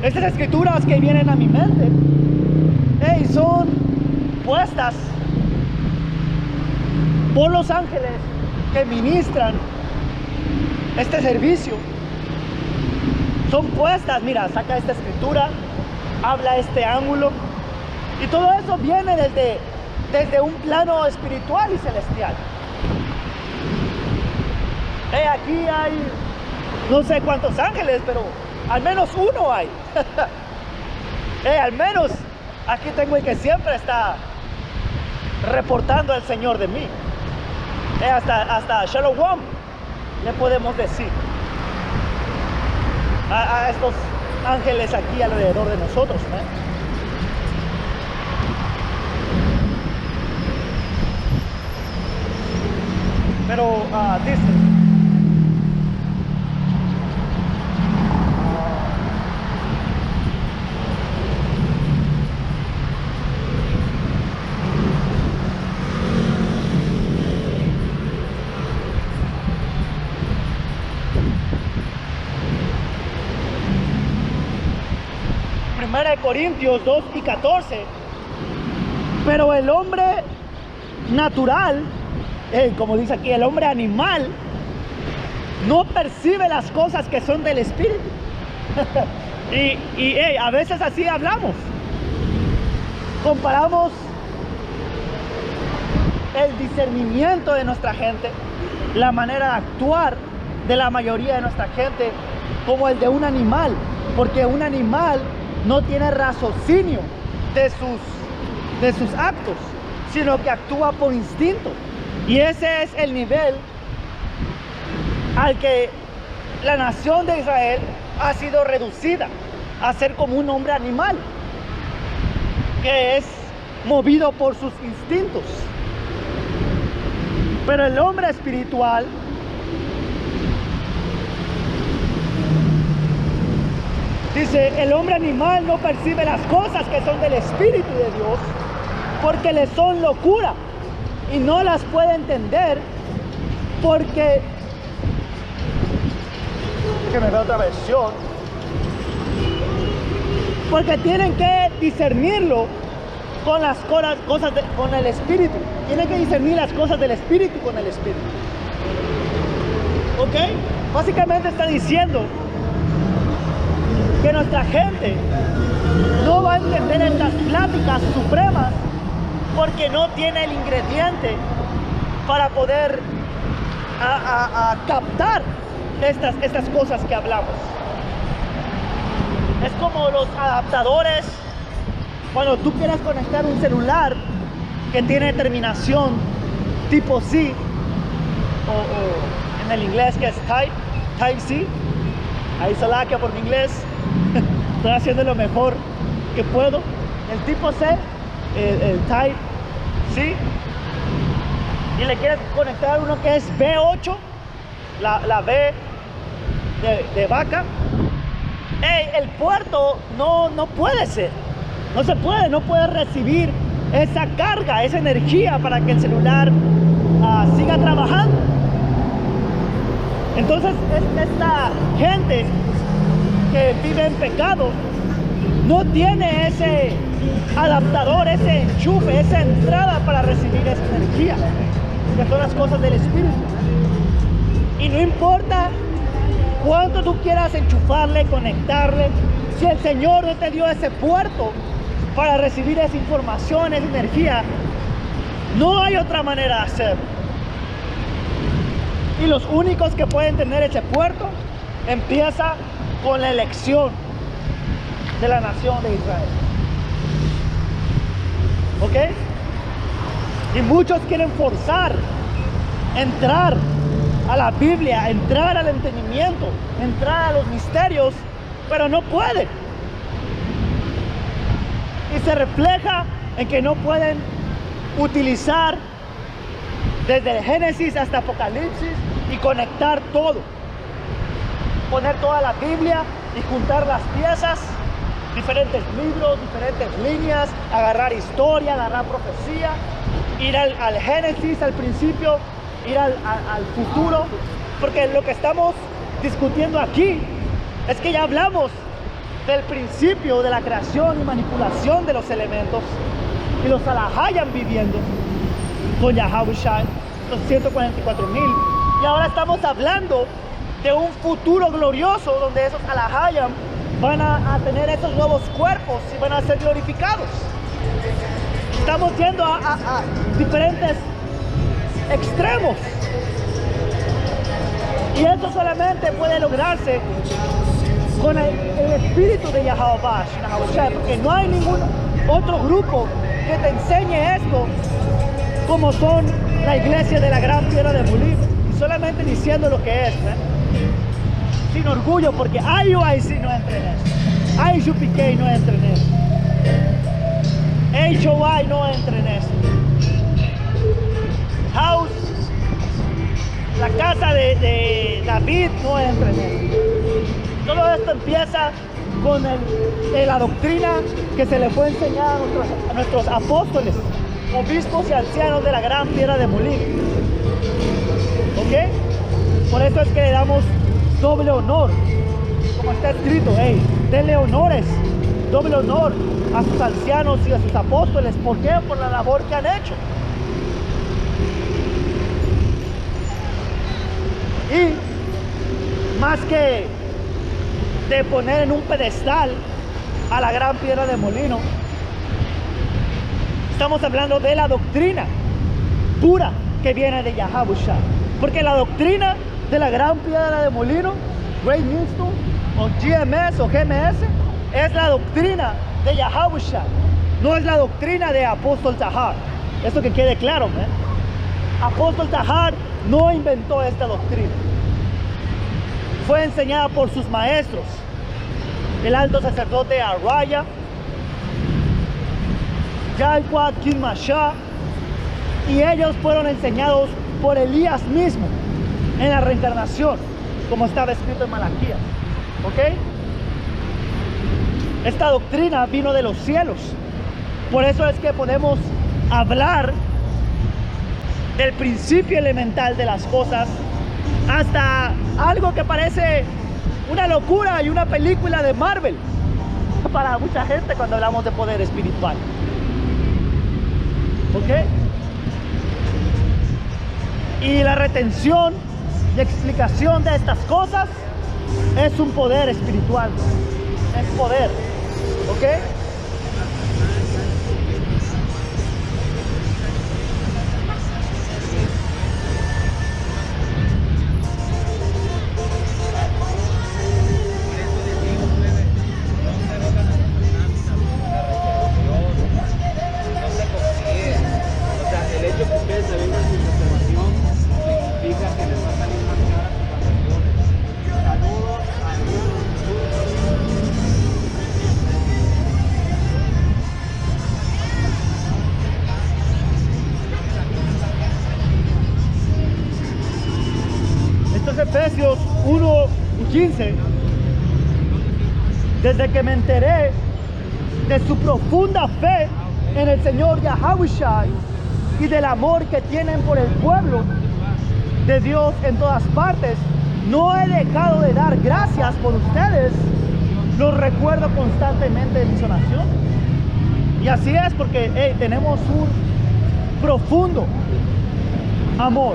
estas escrituras que vienen a mi mente, son puestas por los ángeles que ministran este servicio. Son puestas, mira, saca esta escritura, habla este ángulo, y todo eso viene desde un plano espiritual y celestial. Aquí hay no sé cuántos ángeles, pero al menos uno hay. Al menos aquí tengo el que siempre está reportando al Señor de mí. Hasta Shalom le podemos decir a estos ángeles aquí alrededor de nosotros, ¿eh? Pero dice, de Corintios 2 y 14, pero el hombre natural, como dice aquí, el hombre animal no percibe las cosas que son del espíritu. y a veces así hablamos, comparamos el discernimiento de nuestra gente, la manera de actuar de la mayoría de nuestra gente, como el de un animal, porque un animal no tiene raciocinio de sus actos, sino que actúa por instinto. Y ese es el nivel al que la nación de Israel ha sido reducida, a ser como un hombre animal, que es movido por sus instintos. Pero el hombre espiritual Dice, el hombre animal no percibe las cosas que son del Espíritu de Dios, porque le son locura y no las puede entender, porque que me veo otra versión, porque tienen que discernirlo con las cosas con el Espíritu. Tienen que discernir las cosas del Espíritu con el Espíritu. ¿Ok? Básicamente está diciendo que nuestra gente no va a entender estas pláticas supremas porque no tiene el ingrediente para poder captar estas cosas que hablamos. Es como los adaptadores cuando tú quieres conectar un celular que tiene terminación tipo C o en el inglés que es Type C. Ahí salaquia por mi inglés. Estoy haciendo lo mejor que puedo. El tipo C, el Type C. Y le quieres conectar uno que es B8, la B de vaca. El puerto no puede ser. No se puede, no puede recibir esa carga, esa energía para que el celular siga trabajando. Entonces esta gente que vive en pecado no tiene ese adaptador, ese enchufe, esa entrada para recibir esa energía, que son las cosas del Espíritu. Y no importa cuánto tú quieras enchufarle, conectarle, si el Señor no te dio ese puerto para recibir esa información, esa energía, no hay otra manera de hacerlo. Y los únicos que pueden tener ese puerto empieza con la elección de la nación de Israel. ¿Ok? Y muchos quieren forzar, entrar a la Biblia, entrar al entendimiento, entrar a los misterios, pero no pueden. Y se refleja en que no pueden utilizar desde el Génesis hasta Apocalipsis y conectar todo. Poner toda la Biblia y juntar las piezas, diferentes libros, diferentes líneas, agarrar historia, agarrar profecía, ir al Génesis, al principio, ir al futuro, porque lo que estamos discutiendo aquí es que ya hablamos del principio de la creación y manipulación de los elementos y los Alahayam viviendo con Yahawashi, los 144,000, y ahora estamos hablando de un futuro glorioso donde esos Alahayam van a tener esos nuevos cuerpos y van a ser glorificados. Estamos yendo a diferentes extremos, y eso solamente puede lograrse con el espíritu de Yahawashi, porque no hay ningún otro grupo que te enseñe esto como son la iglesia de la Gran Piedra de Molino, y solamente diciendo lo que es, sin orgullo, porque IUIC no entra en eso, IUPK no entra en eso, HOI no entra en eso, House, la casa de David no entra en eso. Todo esto empieza con la doctrina que se le fue enseñada a nuestros apóstoles, obispos y ancianos de la Gran Piedra de Molino. ¿Ok? Por eso es que le damos doble honor, como está escrito, denle honores, doble honor a sus ancianos y a sus apóstoles. ¿Por qué? Por la labor que han hecho. Y más que de poner en un pedestal a la Gran Piedra de Molino, estamos hablando de la doctrina pura que viene de Yahawashi, porque la doctrina de la Gran Piedra de Molino, Great Millstone o GMS o GMS, es la doctrina de Yahawashi, no es la doctrina de Apóstol Tahar. Esto que quede claro, Apóstol Tahar no inventó esta doctrina, fue enseñada por sus maestros, el alto sacerdote Araya, Yahweh Kinmasha, y ellos fueron enseñados por Elías mismo en la reencarnación, como estaba escrito en Malaquías. ¿Ok? Esta doctrina vino de los cielos. Por eso es que podemos hablar del principio elemental de las cosas hasta algo que parece una locura y una película de Marvel para mucha gente cuando hablamos de poder espiritual. ¿Ok? Y la retención y explicación de estas cosas es un poder espiritual. Es poder. ¿Ok? Efesios 1:15. Desde que me enteré de su profunda fe en el Señor Yahawashi y del amor que tienen por el pueblo de Dios en todas partes, no he dejado de dar gracias por ustedes. Los recuerdo constantemente en mis oraciones. Y así es porque tenemos un profundo amor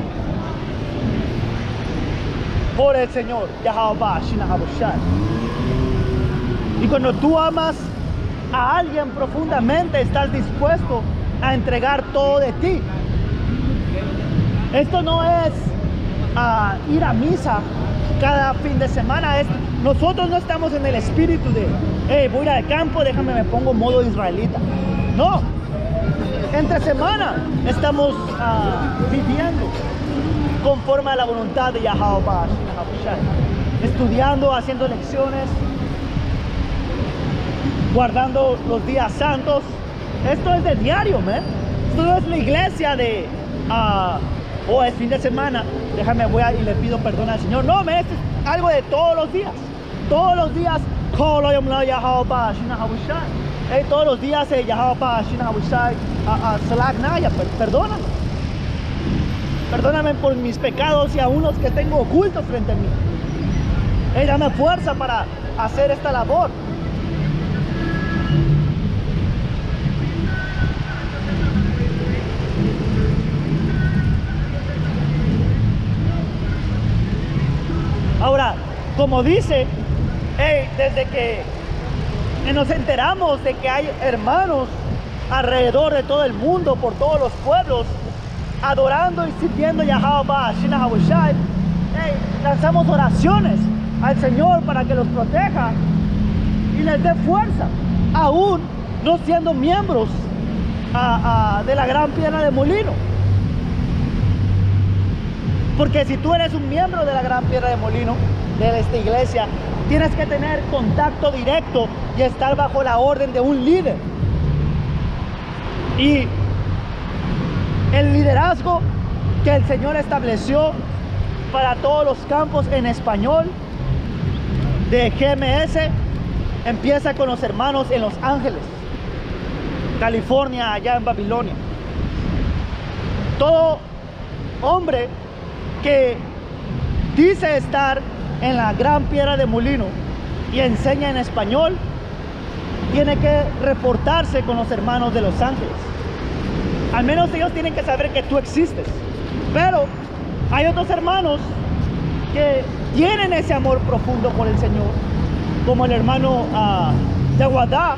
por el Señor Yahawashi. Y cuando tú amas a alguien profundamente, estás dispuesto a entregar todo de ti. Esto no es ir a misa cada fin de semana. Nosotros no estamos en el espíritu de voy al campo, déjame me pongo modo israelita. No, entre semana estamos viviendo conforme a la voluntad de Yahawashi, estudiando, haciendo lecciones, guardando los días santos. Esto es de diario, man. Esto no es la iglesia de es fin de semana, déjame voy y le pido perdón al Señor. No, man, esto es algo de todos los días. Todos los días, todos los días Yahawashi, perdóname. Perdóname por mis pecados y a unos que tengo ocultos frente a mí. Dame fuerza para hacer esta labor. Ahora, como dice, desde que nos enteramos de que hay hermanos alrededor de todo el mundo, por todos los pueblos, adorando y sirviendo a Yahawashi, lanzamos oraciones al Señor para que los proteja y les dé fuerza, aún no siendo miembros de la Gran Piedra de Molino. Porque si tú eres un miembro de la Gran Piedra de Molino, de esta iglesia, tienes que tener contacto directo y estar bajo la orden de un líder. Y el liderazgo que el Señor estableció para todos los campos en español de GMS empieza con los hermanos en Los Ángeles, California, allá en Babilonia. Todo hombre que dice estar en la Gran Piedra de Molino y enseña en español tiene que reportarse con los hermanos de Los Ángeles. Al menos ellos tienen que saber que tú existes. Pero hay otros hermanos que tienen ese amor profundo por el Señor, como el hermano de Aguadá,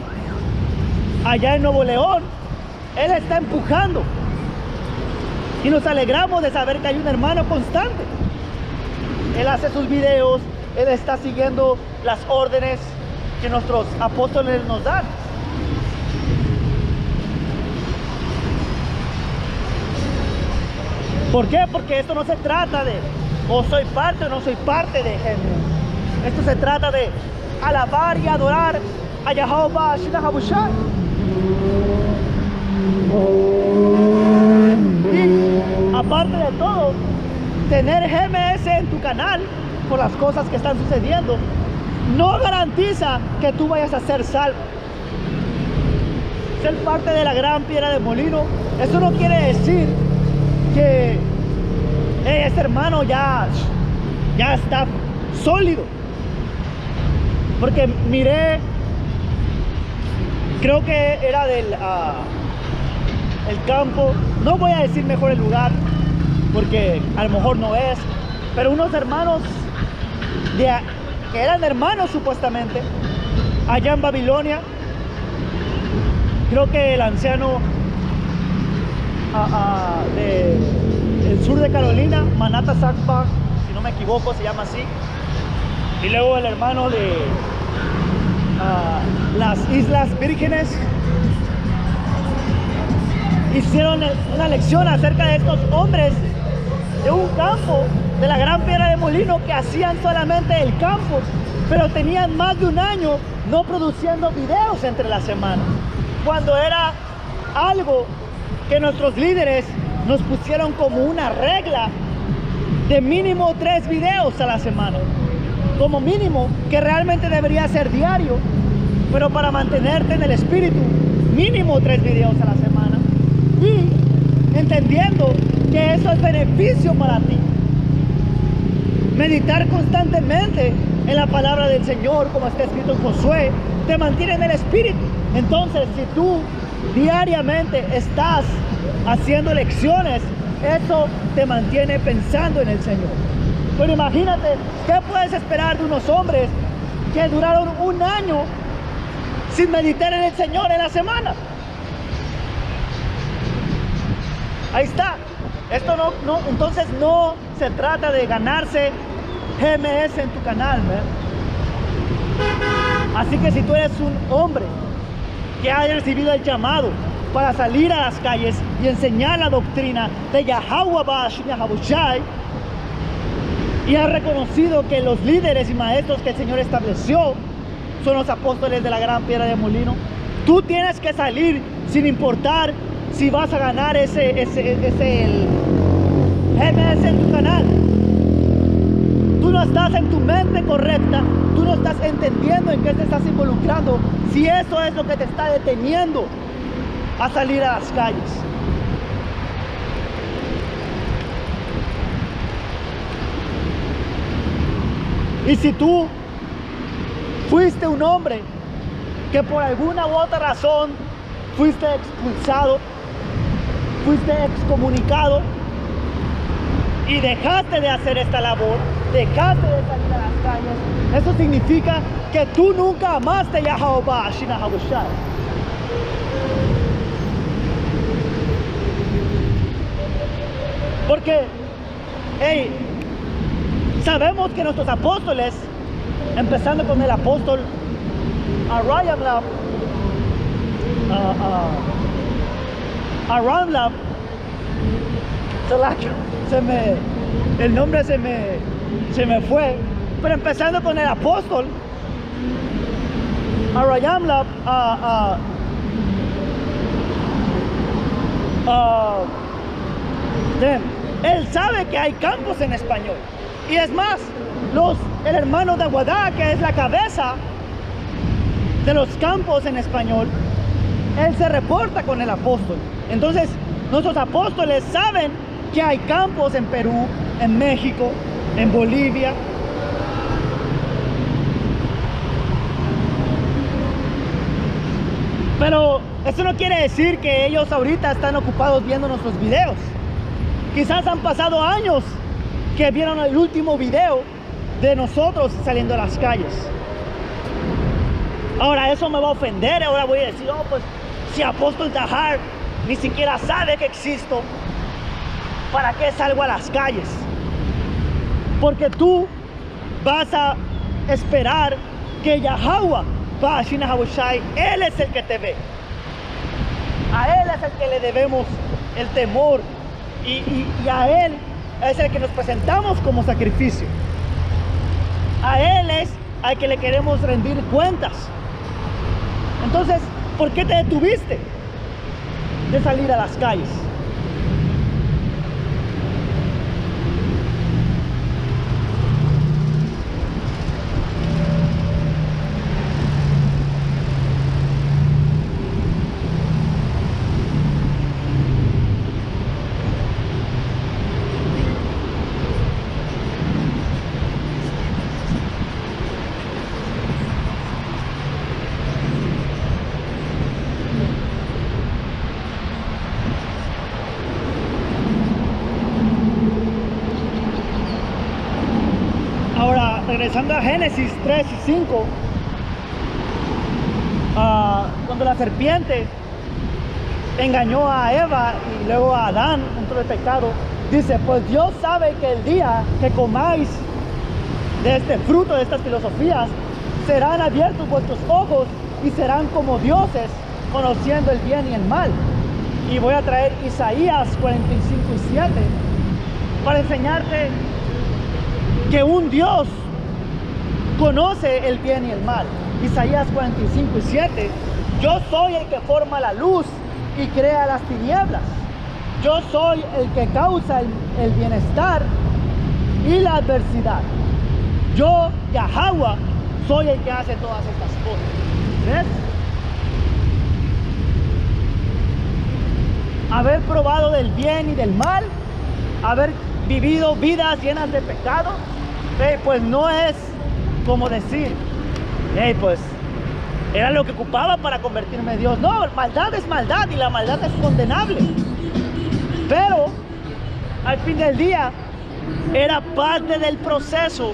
allá en Nuevo León. Él está empujando y nos alegramos de saber que hay un hermano constante. Él hace sus videos, él está siguiendo las órdenes que nuestros apóstoles nos dan. ¿Por qué? Porque esto no se trata de o soy parte o no soy parte de GMS. Esto se trata de alabar y adorar a Yahawashi. Y aparte de todo, tener GMS en tu canal por las cosas que están sucediendo no garantiza que tú vayas a ser salvo. Ser parte de la gran piedra de molino, eso no quiere decir que ese hermano ya está sólido. Porque miré, creo que era del el campo, no voy a decir mejor el lugar, porque a lo mejor no es, pero unos hermanos que eran hermanos supuestamente, allá en Babilonia. Creo que el anciano del sur de Carolina, Manata Sakpa, si no me equivoco, se llama así. Y luego el hermano de las Islas Vírgenes hicieron una lección acerca de estos hombres de un campo, de la gran piedra de molino, que hacían solamente el campo, pero tenían más de un año no produciendo videos entre la semana, cuando era algo que nuestros líderes nos pusieron como una regla de mínimo 3 videos a la semana, como mínimo, que realmente debería ser diario, pero para mantenerte en el espíritu, mínimo 3 videos a la semana, y entendiendo que eso es beneficio para ti. Meditar constantemente en la palabra del Señor, como está escrito en Josué, te mantiene en el espíritu. Entonces, si tú diariamente estás haciendo lecciones, eso te mantiene pensando en el Señor. Pero imagínate, ¿qué puedes esperar de unos hombres que duraron un año sin meditar en el Señor en la semana? Ahí está. Esto entonces no se trata de ganarse GMS en tu canal, ¿verdad? Así que si tú eres un hombre que haya recibido el llamado para salir a las calles y enseñar la doctrina de Yahweh Ba'ashim Yahabushai, y has reconocido que los líderes y maestros que el Señor estableció son los apóstoles de la gran piedra de molino, tú tienes que salir sin importar si vas a ganar el GMS en tu canal. Tú no estás en tu mente correcta, tú no estás entendiendo en qué te estás involucrando, si eso es lo que te está deteniendo a salir a las calles. Y si tú fuiste un hombre que por alguna u otra razón fuiste expulsado, fuiste excomunicado y dejaste de hacer esta labor, dejaste de salir a las calles, eso significa que tú nunca amaste a Yahweh Ba'ashim Yahabushai. Porque, hey, sabemos que nuestros apóstoles, empezando con el apóstol Abraham el nombre se me fue, pero empezando con el apóstol Abraham él sabe que hay campos en español, y es más, el hermano de Aguadá, que es la cabeza de los campos en español, él se reporta con el apóstol. Entonces nuestros apóstoles saben que hay campos en Perú, en México, en Bolivia. Pero eso no quiere decir que ellos ahorita están ocupados viendo nuestros videos. Quizás han pasado años que vieron el último video de nosotros saliendo a las calles. Ahora eso me va a ofender. Ahora voy a decir, oh, pues si Apóstol Tahar ni siquiera sabe que existo, ¿para qué salgo a las calles? Porque tú vas a esperar que Yahweh Ba'ashim Yahabushai, Él es el que te ve. A Él es el que le debemos el temor, y a Él es el que nos presentamos como sacrificio. A Él es al que le queremos rendir cuentas. Entonces, ¿por qué te detuviste de salir a las calles? regresando a Génesis 3 y 5, cuando la serpiente engañó a Eva y luego a Adán dentro del pecado, dice, pues Dios sabe que el día que comáis de este fruto, de estas filosofías, serán abiertos vuestros ojos y serán como dioses, conociendo el bien y el mal. Y voy a traer Isaías 45 y 7 para enseñarte que un Dios conoce el bien y el mal. Isaías 45 y 7, yo soy el que forma la luz y crea las tinieblas. Yo soy el que causa el bienestar y la adversidad. Yo, Yahweh, soy el que hace todas estas cosas. ¿Ves? Haber probado del bien y del mal, haber vivido vidas llenas de pecado, pues no es como decir, pues era lo que ocupaba para convertirme en Dios. No, maldad es maldad y la maldad es condenable. Pero al fin del día era parte del proceso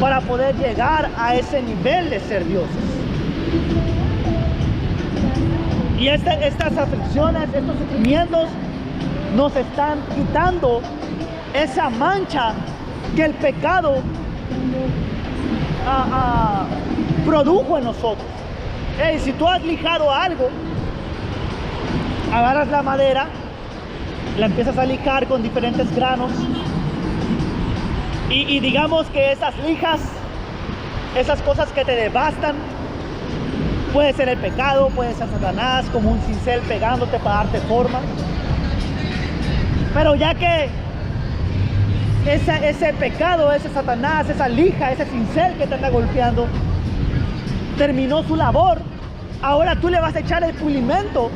para poder llegar a ese nivel de ser dioses. Y estas aflicciones, estos sufrimientos nos están quitando esa mancha que el pecado produjo en nosotros. Si tú has lijado algo, agarras la madera, la empiezas a lijar con diferentes granos y digamos que esas lijas, esas cosas que te devastan, puede ser el pecado, puede ser Satanás como un cincel pegándote para darte forma. Pero ya que ese pecado, ese Satanás, esa lija, ese cincel que te anda golpeando, terminó su labor, ahora tú le vas a echar el pulimento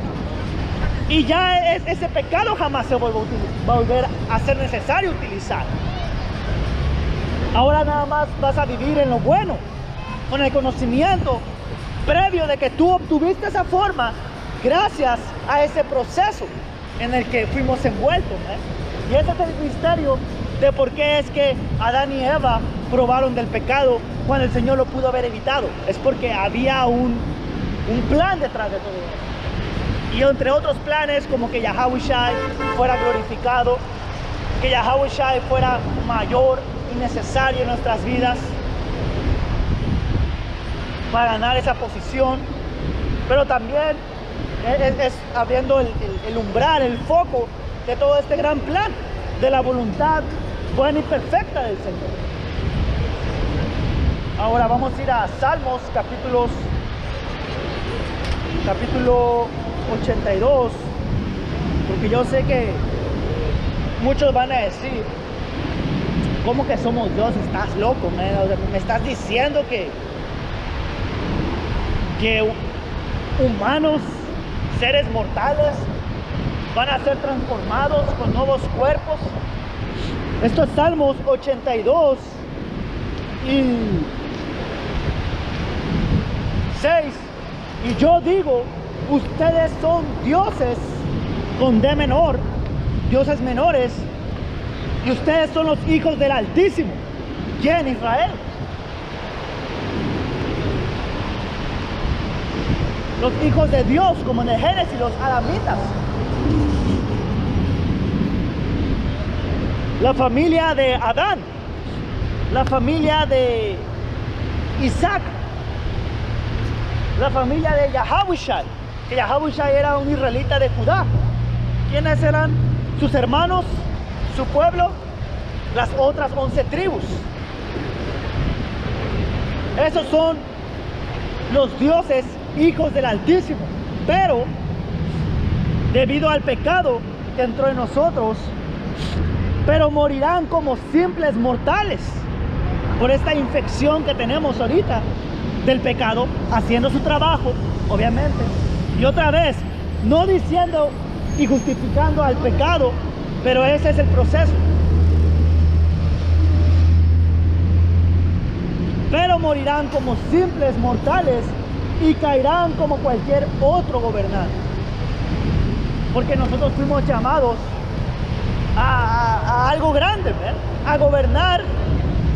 y ya ese pecado jamás se va a volver a ser necesario utilizar. Ahora nada más vas a vivir en lo bueno, con el conocimiento previo de que tú obtuviste esa forma gracias a ese proceso en el que fuimos envueltos. Y ese es el misterio de por qué es que Adán y Eva probaron del pecado cuando el Señor lo pudo haber evitado. Es porque había un plan detrás de todo eso. Y entre otros planes, como que Yahawashi fuera glorificado, que Yahawashi fuera mayor y necesario en nuestras vidas para ganar esa posición. Pero también es abriendo el umbral, el foco de todo este gran plan de la voluntad buena y perfecta del Señor. Ahora vamos a ir a Salmos capítulo 82, porque yo sé que muchos van a decir, ¿cómo que somos Dios? Estás loco, man. O sea, me estás diciendo que humanos, seres mortales, van a ser transformados con nuevos cuerpos. Esto es Salmos 82 y 6. Y yo digo, ustedes son dioses con D menor, dioses menores, y ustedes son los hijos del Altísimo. ¿Quién? Israel. Los hijos de Dios, como en el Génesis, los adamitas. La familia de Adán, la familia de Isaac, la familia de Yahawashi, que Yahawashi era un israelita de Judá. ¿Quiénes eran sus hermanos, su pueblo? Las otras 11 tribus. Esos son los dioses hijos del Altísimo. Pero debido al pecado que entró en nosotros, pero morirán como simples mortales por esta infección que tenemos ahorita del pecado, haciendo su trabajo, obviamente. Y otra vez, no diciendo y justificando al pecado, pero ese es el proceso. Pero morirán como simples mortales y caerán como cualquier otro gobernante. Porque nosotros fuimos llamados a algo grande, ¿verdad? A gobernar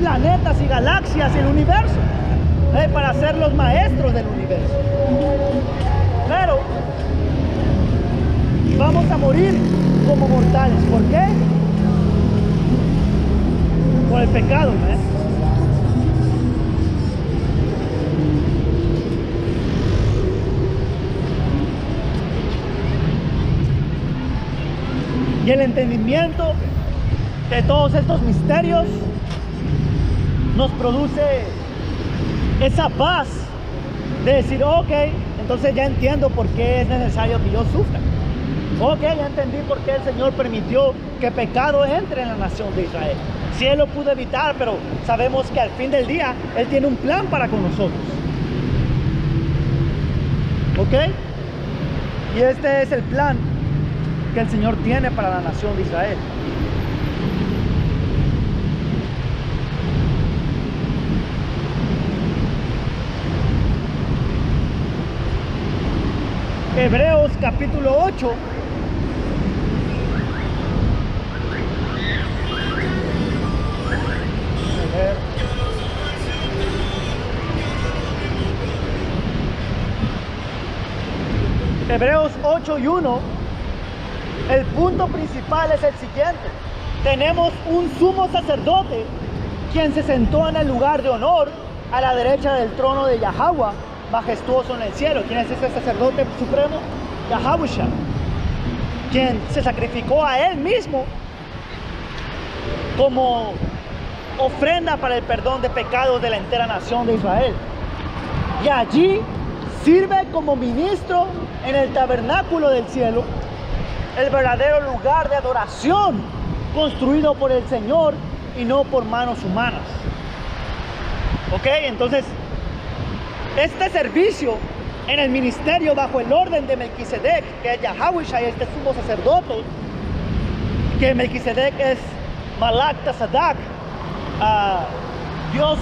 planetas y galaxias y el universo, para ser los maestros del universo. Pero vamos a morir como mortales. ¿Por qué? Por el pecado, ¿no? Y el entendimiento de todos estos misterios nos produce esa paz de decir, ok, entonces ya entiendo por qué es necesario que yo sufra. Ok, ya entendí por qué el Señor permitió que pecado entre en la nación de Israel. Sí, Él lo pudo evitar, pero sabemos que al fin del día Él tiene un plan para con nosotros. Ok, y este es el plan que el Señor tiene para la nación de Israel. Hebreos capítulo 8. Hebreos 8:1. El punto principal es el siguiente: tenemos un sumo sacerdote quien se sentó en el lugar de honor a la derecha del trono de Yahweh, majestuoso en el cielo. ¿Quién es ese sacerdote supremo? Yahushua, quien se sacrificó a él mismo como ofrenda para el perdón de pecados de la entera nación de Israel. Y allí sirve como ministro en el tabernáculo del cielo, el verdadero lugar de adoración construido por el Señor y no por manos humanas. Ok, entonces este servicio en el ministerio bajo el orden de Melquisedec, que es Yahushua, y este sumo sacerdote, que Melquisedec es Malak Tasadak, Dios,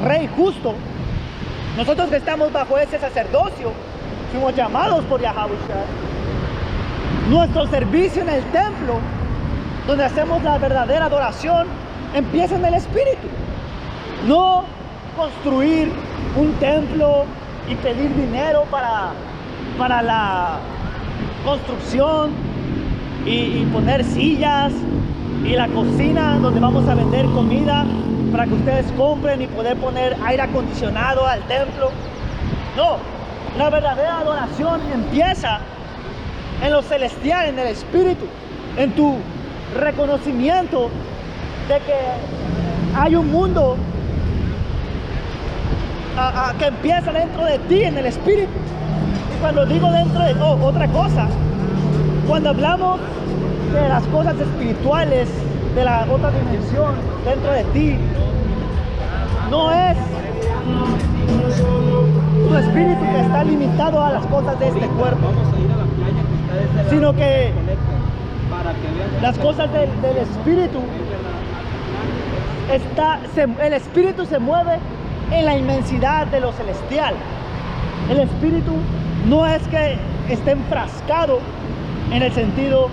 Rey justo. Nosotros que estamos bajo ese sacerdocio fuimos llamados por Yahushua. Nuestro servicio en el templo, donde hacemos la verdadera adoración, empieza en el Espíritu. No construir un templo y pedir dinero para la construcción y poner sillas y la cocina donde vamos a vender comida para que ustedes compren y poder poner aire acondicionado al templo. No, la verdadera adoración empieza en lo celestial, en el Espíritu, en tu reconocimiento de que hay un mundo que empieza dentro de ti, en el Espíritu. Y cuando digo dentro de otra cosa, cuando hablamos de las cosas espirituales, de la otra dimensión dentro de ti, no es tu espíritu que está limitado a las cosas de este cuerpo, sino que las cosas del espíritu, el espíritu se mueve en la inmensidad de lo celestial. El espíritu no es que esté enfrascado en el sentido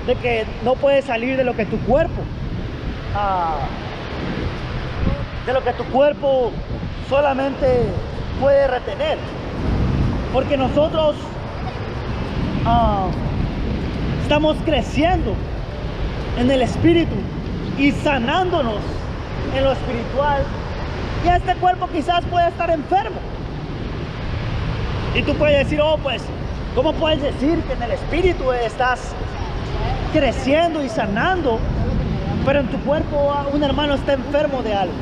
de que no puede salir de lo que tu cuerpo solamente puede retener, porque nosotros estamos creciendo en el espíritu y sanándonos en lo espiritual, y este cuerpo quizás pueda estar enfermo. Y tú puedes decir, oh, pues, ¿cómo puedes decir que en el espíritu estás creciendo y sanando, pero en tu cuerpo un hermano está enfermo de algo?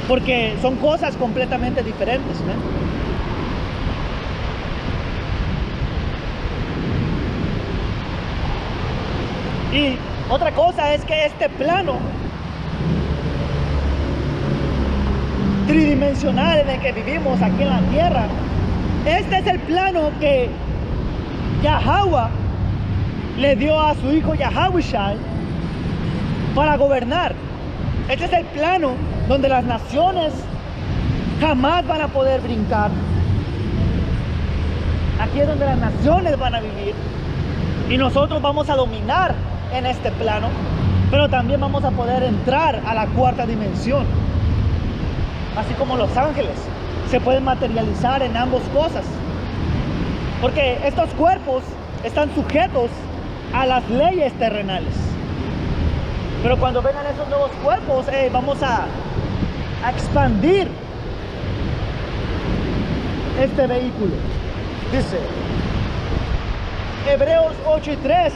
Porque son cosas completamente diferentes, ¿no? Y otra cosa es que este plano tridimensional en el que vivimos aquí en la tierra, este es el plano que Yahweh le dio a su hijo Yahushua para gobernar. Este es el plano donde las naciones jamás van a poder brincar. Aquí es donde las naciones van a vivir y nosotros vamos a dominar en este plano. pero también vamos a poder entrar a la cuarta dimensión. Así como los ángeles se pueden materializar en ambas cosas, porque estos cuerpos están sujetos a las leyes terrenales. Pero cuando vengan esos nuevos cuerpos, vamos a expandir este vehículo. Dice Hebreos 8:3: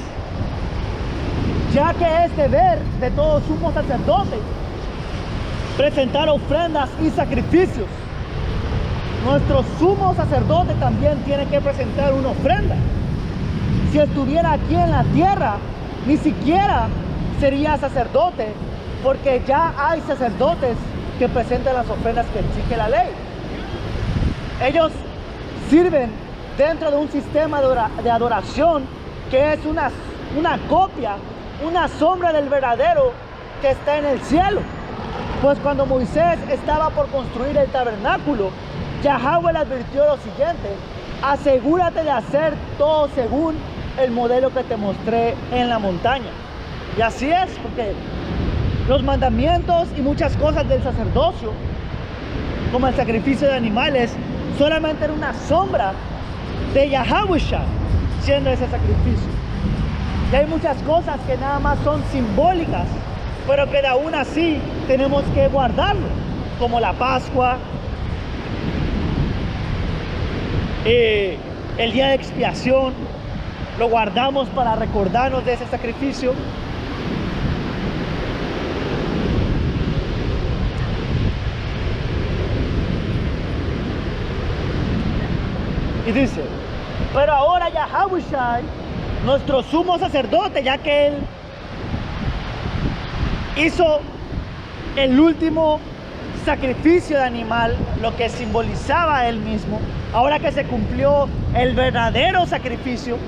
ya que es deber de todo sumo sacerdote presentar ofrendas y sacrificios, nuestro sumo sacerdote también tiene que presentar una ofrenda. Si estuviera aquí en la tierra, ni siquiera sería sacerdote, porque ya hay sacerdotes que presentan las ofrendas que exige la ley. Ellos sirven dentro de un sistema de adoración que es una copia, una sombra del verdadero que está en el cielo. Pues cuando Moisés estaba por construir el tabernáculo, Yahweh le advirtió lo siguiente: asegúrate de hacer todo según el modelo que te mostré en la montaña. Y así es, porque los mandamientos y muchas cosas del sacerdocio, como el sacrificio de animales, solamente era una sombra de Yahweh siendo ese sacrificio. Y hay muchas cosas que nada más son simbólicas, pero que aún así tenemos que guardarlo, como la Pascua, el día de expiación, lo guardamos para recordarnos de ese sacrificio. Y dice: pero ahora Yahweh Shai, nuestro sumo sacerdote, ya que él hizo el último sacrificio de animal, lo que simbolizaba a él mismo, ahora que se cumplió el verdadero sacrificio,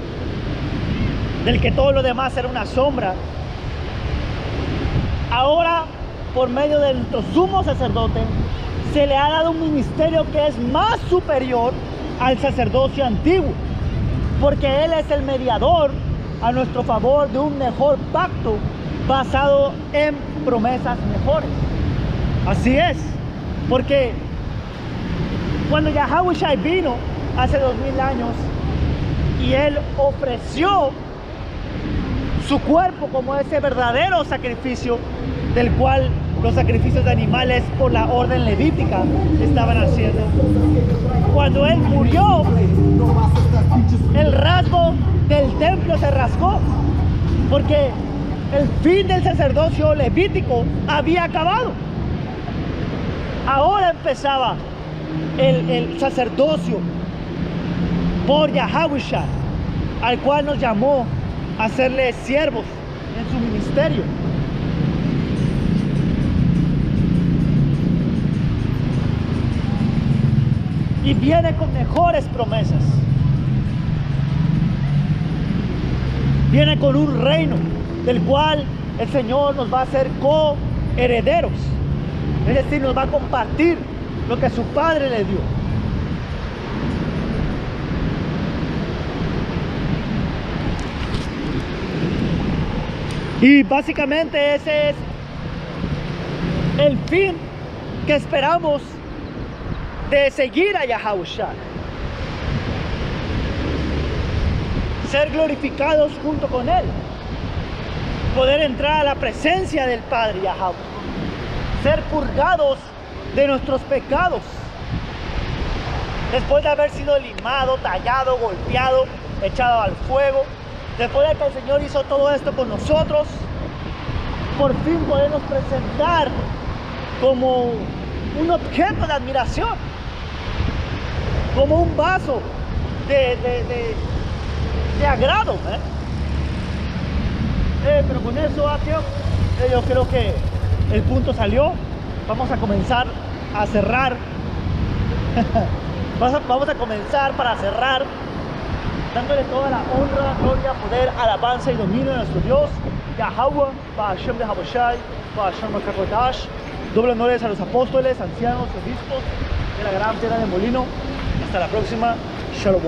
del que todo lo demás era una sombra, ahora por medio de nuestro sumo sacerdote se le ha dado un ministerio que es más superior al sacerdocio antiguo, porque él es el mediador a nuestro favor de un mejor pacto basado en promesas mejores. Así es, porque cuando Yahweh Shai vino hace 2000 años y él ofreció su cuerpo como ese verdadero sacrificio, del cual los sacrificios de animales por la orden levítica estaban haciendo. Cuando él murió, el rasgo del templo se rasgó, porque el fin del sacerdocio levítico había acabado. Ahora empezaba el sacerdocio por Yahweh Shai, al cual nos llamó a serle siervos en su ministerio. Y viene con mejores promesas. Viene con un reino del cual el Señor nos va a hacer coherederos. Es decir, nos va a compartir lo que su Padre le dio. Y básicamente ese es el fin que esperamos de seguir a Yahweh Shai. Ser glorificados junto con Él. Poder entrar a la presencia del Padre Yahweh. Ser purgados de nuestros pecados. Después de haber sido limado, tallado, golpeado, echado al fuego. Después de que el Señor hizo todo esto con nosotros, por fin podemos presentar como un objeto de admiración, como un vaso de agrado, pero con eso, yo creo que el punto salió. Vamos a comenzar a cerrar. Vamos a comenzar para cerrar dándole toda la honra, gloria, poder, alabanza y dominio a nuestro Dios Yahweh, Ba'ashem de Haboshai, Ba'ashem Makakodash. Doble honores a los apóstoles, ancianos, obispos de la gran piedra de molino. Hasta la próxima. Shalom.